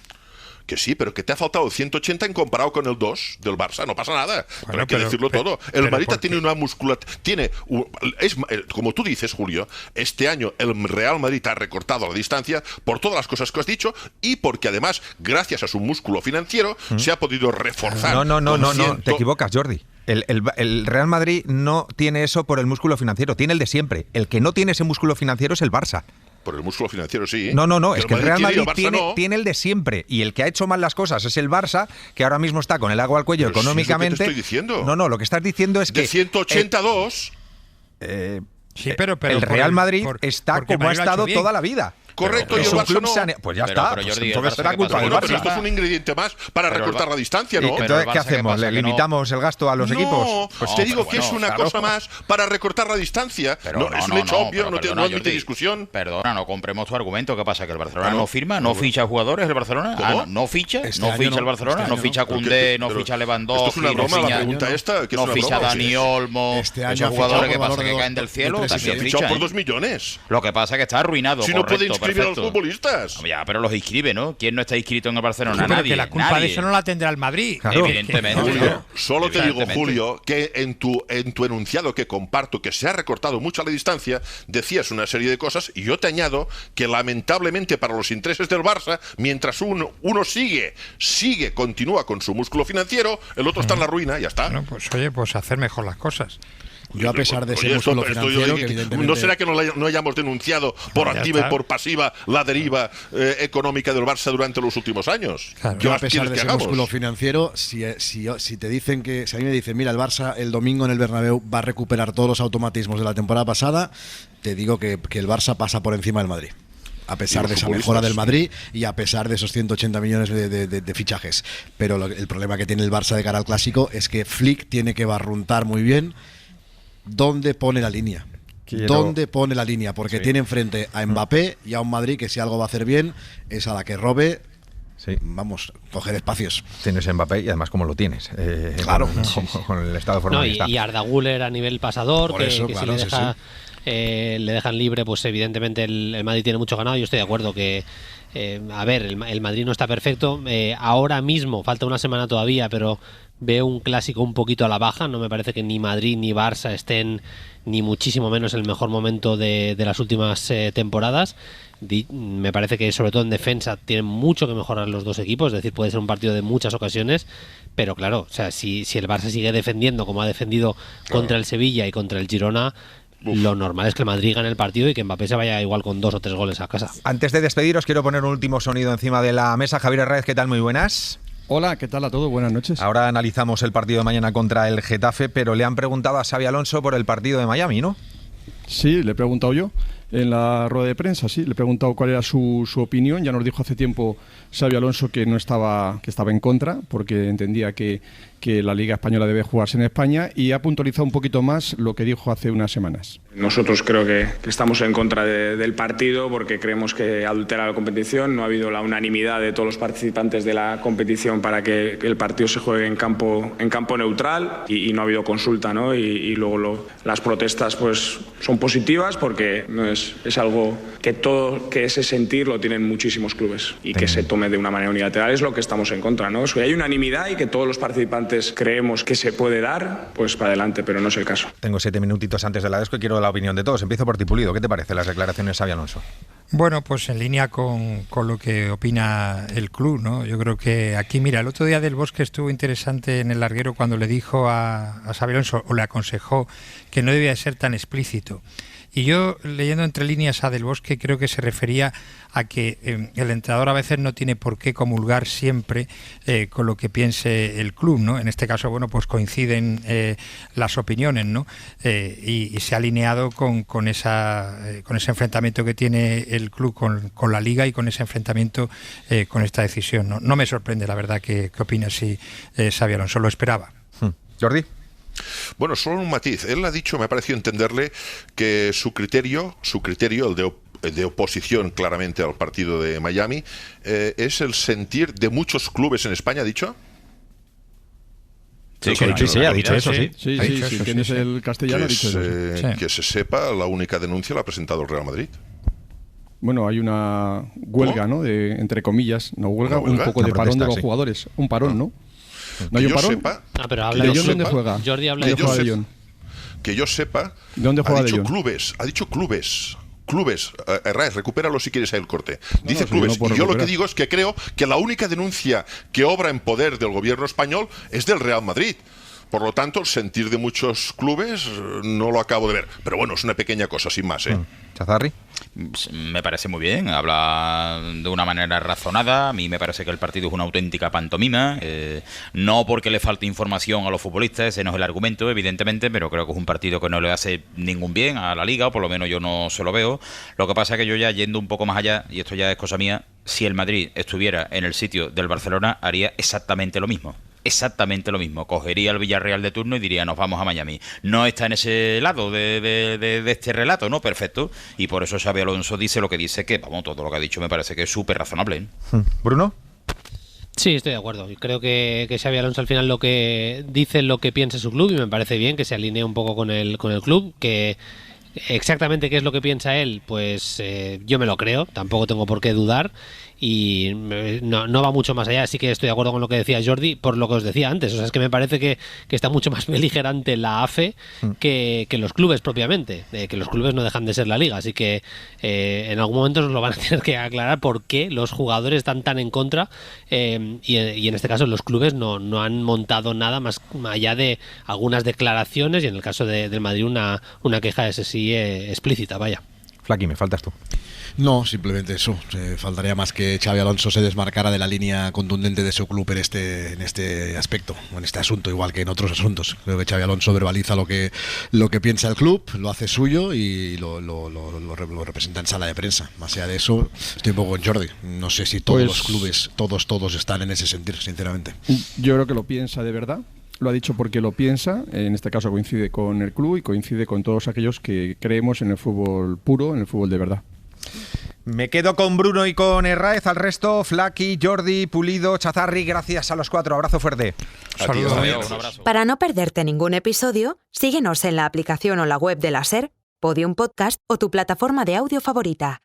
Que sí, pero que te ha faltado 180 en comparado con el 2 del Barça. No pasa nada. Pero hay que decirlo todo. El Madrid tiene una musculatura. Como tú dices, Julio, este año el Real Madrid ha recortado la distancia por todas las cosas que has dicho y porque además, gracias a su músculo financiero, se ha podido reforzar. No, te equivocas, Jordi. El Real Madrid no tiene eso por el músculo financiero, tiene el de siempre. El que no tiene ese músculo financiero es el Barça. Por el músculo financiero, sí. No, es que el Real Madrid tiene el de siempre, y el que ha hecho mal las cosas es el Barça, que ahora mismo está con el agua al cuello económicamente. Sí, es lo que te estoy diciendo. No, lo que estás diciendo es que... De 182... sí, pero el Real Madrid está como ha estado toda la vida. Correcto, y el Barça no. Pues ya está. Pero esto es un ingrediente más para recortar la distancia, ¿no? Entonces, ¿qué hacemos? ¿Le limitamos el gasto a los equipos? Pues te digo que es una cosa más para recortar la distancia. Es un hecho obvio, no admite discusión. Perdona, no compremos tu argumento. ¿Qué pasa? ¿Que el Barcelona no firma? ¿No ficha jugadores el Barcelona? ¿No ficha? ¿No ficha el Barcelona? ¿No ficha Koundé? ¿No ficha Lewandowski? Esto es una broma, la pregunta esta. ¿No ficha Dani Olmo? Esos jugadores que pasa que caen del cielo. Se han fichado por 2 millones. Lo que pasa es que está arruinado. Si no puede inscribir a los futbolistas. Ya, pero los inscribe, ¿no? ¿Quién no está inscrito en el Barcelona? Pero Nadie. Que la culpa de eso no la tendrá el Madrid. Claro. Evidentemente. Julio, solo te digo, Julio, que en tu enunciado que comparto, que se ha recortado mucho la distancia, decías una serie de cosas, y yo te añado que lamentablemente para los intereses del Barça, mientras uno continúa con su músculo financiero, el otro está en la ruina, ya está. Bueno, pues oye, pues hacer mejor las cosas. Yo, a pesar de ese músculo financiero, que evidentemente... ¿No será que no hayamos denunciado por activa y por pasiva la deriva económica del Barça durante los últimos años? Claro. Yo, a pesar de ese músculo financiero, si te dicen que... Si a mí me dicen, mira, el Barça el domingo en el Bernabéu va a recuperar todos los automatismos de la temporada pasada, te digo que el Barça pasa por encima del Madrid. A pesar de esa mejora del Madrid y a pesar de esos 180 millones de fichajes. Pero el problema que tiene el Barça de cara al Clásico es que Flick tiene que barruntar muy bien dónde pone la línea. ¿Dónde pone la línea? Porque tiene enfrente a Mbappé y a un Madrid que si algo va a hacer bien es a la que robe vamos, coger espacios. Tienes Mbappé y además como lo tienes. Claro. Con el estado de forma que está. Y Arda Güler a nivel pasador, Por eso, que claro, si le dejan libre, pues evidentemente el Madrid tiene mucho ganado. Yo estoy de acuerdo que el Madrid no está perfecto. Ahora mismo, falta una semana todavía, pero veo un clásico un poquito a la baja. No me parece que ni Madrid ni Barça estén ni muchísimo menos en el mejor momento de las últimas temporadas. Me parece que sobre todo en defensa tienen mucho que mejorar los dos equipos, es decir, puede ser un partido de muchas ocasiones, pero claro, o sea, si el Barça sigue defendiendo como ha defendido contra el Sevilla y contra el Girona, lo normal es que el Madrid gane el partido y que Mbappé se vaya igual con 2 o 3 goles a casa. Antes de despediros, quiero poner un último sonido encima de la mesa. Javier Herráez, ¿qué tal? Muy buenas. Hola, ¿qué tal a todos? Buenas noches. Ahora analizamos el partido de mañana contra el Getafe, pero le han preguntado a Xabi Alonso por el partido de Miami, ¿no? Sí, le he preguntado yo en la rueda de prensa, sí, le he preguntado cuál era su opinión. Ya nos dijo hace tiempo Xabi Alonso que estaba en contra, porque entendía que la Liga Española debe jugarse en España, y ha puntualizado un poquito más lo que dijo hace unas semanas. Nosotros creo que estamos en contra del partido porque creemos que adultera la competición. No ha habido la unanimidad de todos los participantes de la competición para que el partido se juegue en campo neutral y no ha habido consulta, ¿no? Y luego las protestas pues son positivas porque no es algo que ese sentir lo tienen muchísimos clubes, y que se tome de una manera unilateral es lo que estamos en contra, ¿no? Si hay unanimidad y que todos los participantes creemos que se puede dar, pues para adelante, pero no es el caso. Tengo 7 minutitos antes de la desco y quiero la opinión de todos. Empiezo por ti, Pulido. ¿Qué te parece las declaraciones de Xabi Alonso? Bueno, pues en línea con lo que opina el club, ¿no? Yo creo que aquí, mira, el otro día Del Bosque estuvo interesante en el larguero cuando le dijo a Xabi Alonso, o le aconsejó, que no debía ser tan explícito. Y yo, leyendo entre líneas a Del Bosque, creo que se refería a que el entrenador a veces no tiene por qué comulgar siempre con lo que piense el club, ¿no? En este caso, bueno, pues coinciden las opiniones, ¿no? Y se ha alineado con ese enfrentamiento que tiene el club con la Liga y con ese enfrentamiento con esta decisión, ¿no? No me sorprende, la verdad, que opine así Xabi Alonso, lo esperaba. Jordi. Bueno, solo un matiz. Él ha dicho, me ha parecido entenderle, que su criterio, el de oposición claramente al partido de Miami, es el sentir de muchos clubes en España, ¿ha dicho? Sí, ha dicho eso, sí. Sí, tienes el castellano, ha dicho eso. Que se sepa, la única denuncia la ha presentado el Real Madrid. Bueno, hay una huelga, ¿no? Entre comillas, una huelga, un poco de parón de los jugadores. Un parón, ¿no? ¿No hay un parón? Pero habla ¿De Jong dónde juega? Jordi habla ¿Dónde juega de Jong? Que yo sepa, ¿dónde juega ha dicho de Jong? Ha dicho clubes. Herráez, recupéralo si quieres ahí el corte. Dice no, clubes. Si no y yo recuperar. lo que digo es que creo que la única denuncia que obra en poder del gobierno español es del Real Madrid. Por lo tanto, el sentir de muchos clubes no lo acabo de ver. Pero bueno, es una pequeña cosa, sin más, ¿eh? ¿Chazarri? Me parece muy bien, habla de una manera razonada. A mí me parece que el partido es una auténtica pantomima, no porque le falte información a los futbolistas, ese no es el argumento, evidentemente, pero creo que es un partido que no le hace ningún bien a la Liga, o por lo menos yo no se lo veo. Lo que pasa es que yo, ya yendo un poco más allá, y esto ya es cosa mía, si el Madrid estuviera en el sitio del Barcelona, haría exactamente lo mismo. Exactamente lo mismo, cogería el Villarreal de turno y diría nos vamos a Miami. No está en ese lado de este relato, ¿no? Perfecto. Y por eso Xabi Alonso dice lo que dice, que vamos, todo lo que ha dicho me parece que es súper razonable, ¿eh? ¿Bruno? Sí, estoy de acuerdo. Creo que Xabi Alonso al final lo que dice lo que piensa su club, y me parece bien que se alinee un poco con el club, que exactamente qué es lo que piensa él, pues yo me lo creo, tampoco tengo por qué dudar, y no va mucho más allá. Así que estoy de acuerdo con lo que decía Jordi, por lo que os decía antes. O sea, es que me parece que está mucho más beligerante la AFE que los clubes propiamente, que los clubes no dejan de ser la Liga. Así que en algún momento nos lo van a tener que aclarar por qué los jugadores están tan en contra, y en este caso los clubes no han montado nada más allá de algunas declaraciones, y en el caso del Madrid una queja ese sí explícita, vaya. Flaqui, me faltas tú. No, simplemente eso. Faltaría más que Xabi Alonso se desmarcara de la línea contundente de su club en este aspecto, en este asunto, igual que en otros asuntos. Creo que Xabi Alonso verbaliza lo que piensa el club, lo hace suyo y lo representa en sala de prensa. Más allá de eso, estoy un poco con Jordi. No sé si todos los clubes, todos están en ese sentir, sinceramente. Yo creo que lo piensa de verdad. Lo ha dicho porque lo piensa, en este caso coincide con el club y coincide con todos aquellos que creemos en el fútbol puro, en el fútbol de verdad. Me quedo con Bruno y con Herráez, al resto, Flaky, Jordi, Pulido, Chazarri, gracias a los 4. Abrazo fuerte. Saludos. Un abrazo. Para no perderte ningún episodio, síguenos en la aplicación o la web de la SER, Podium Podcast o tu plataforma de audio favorita.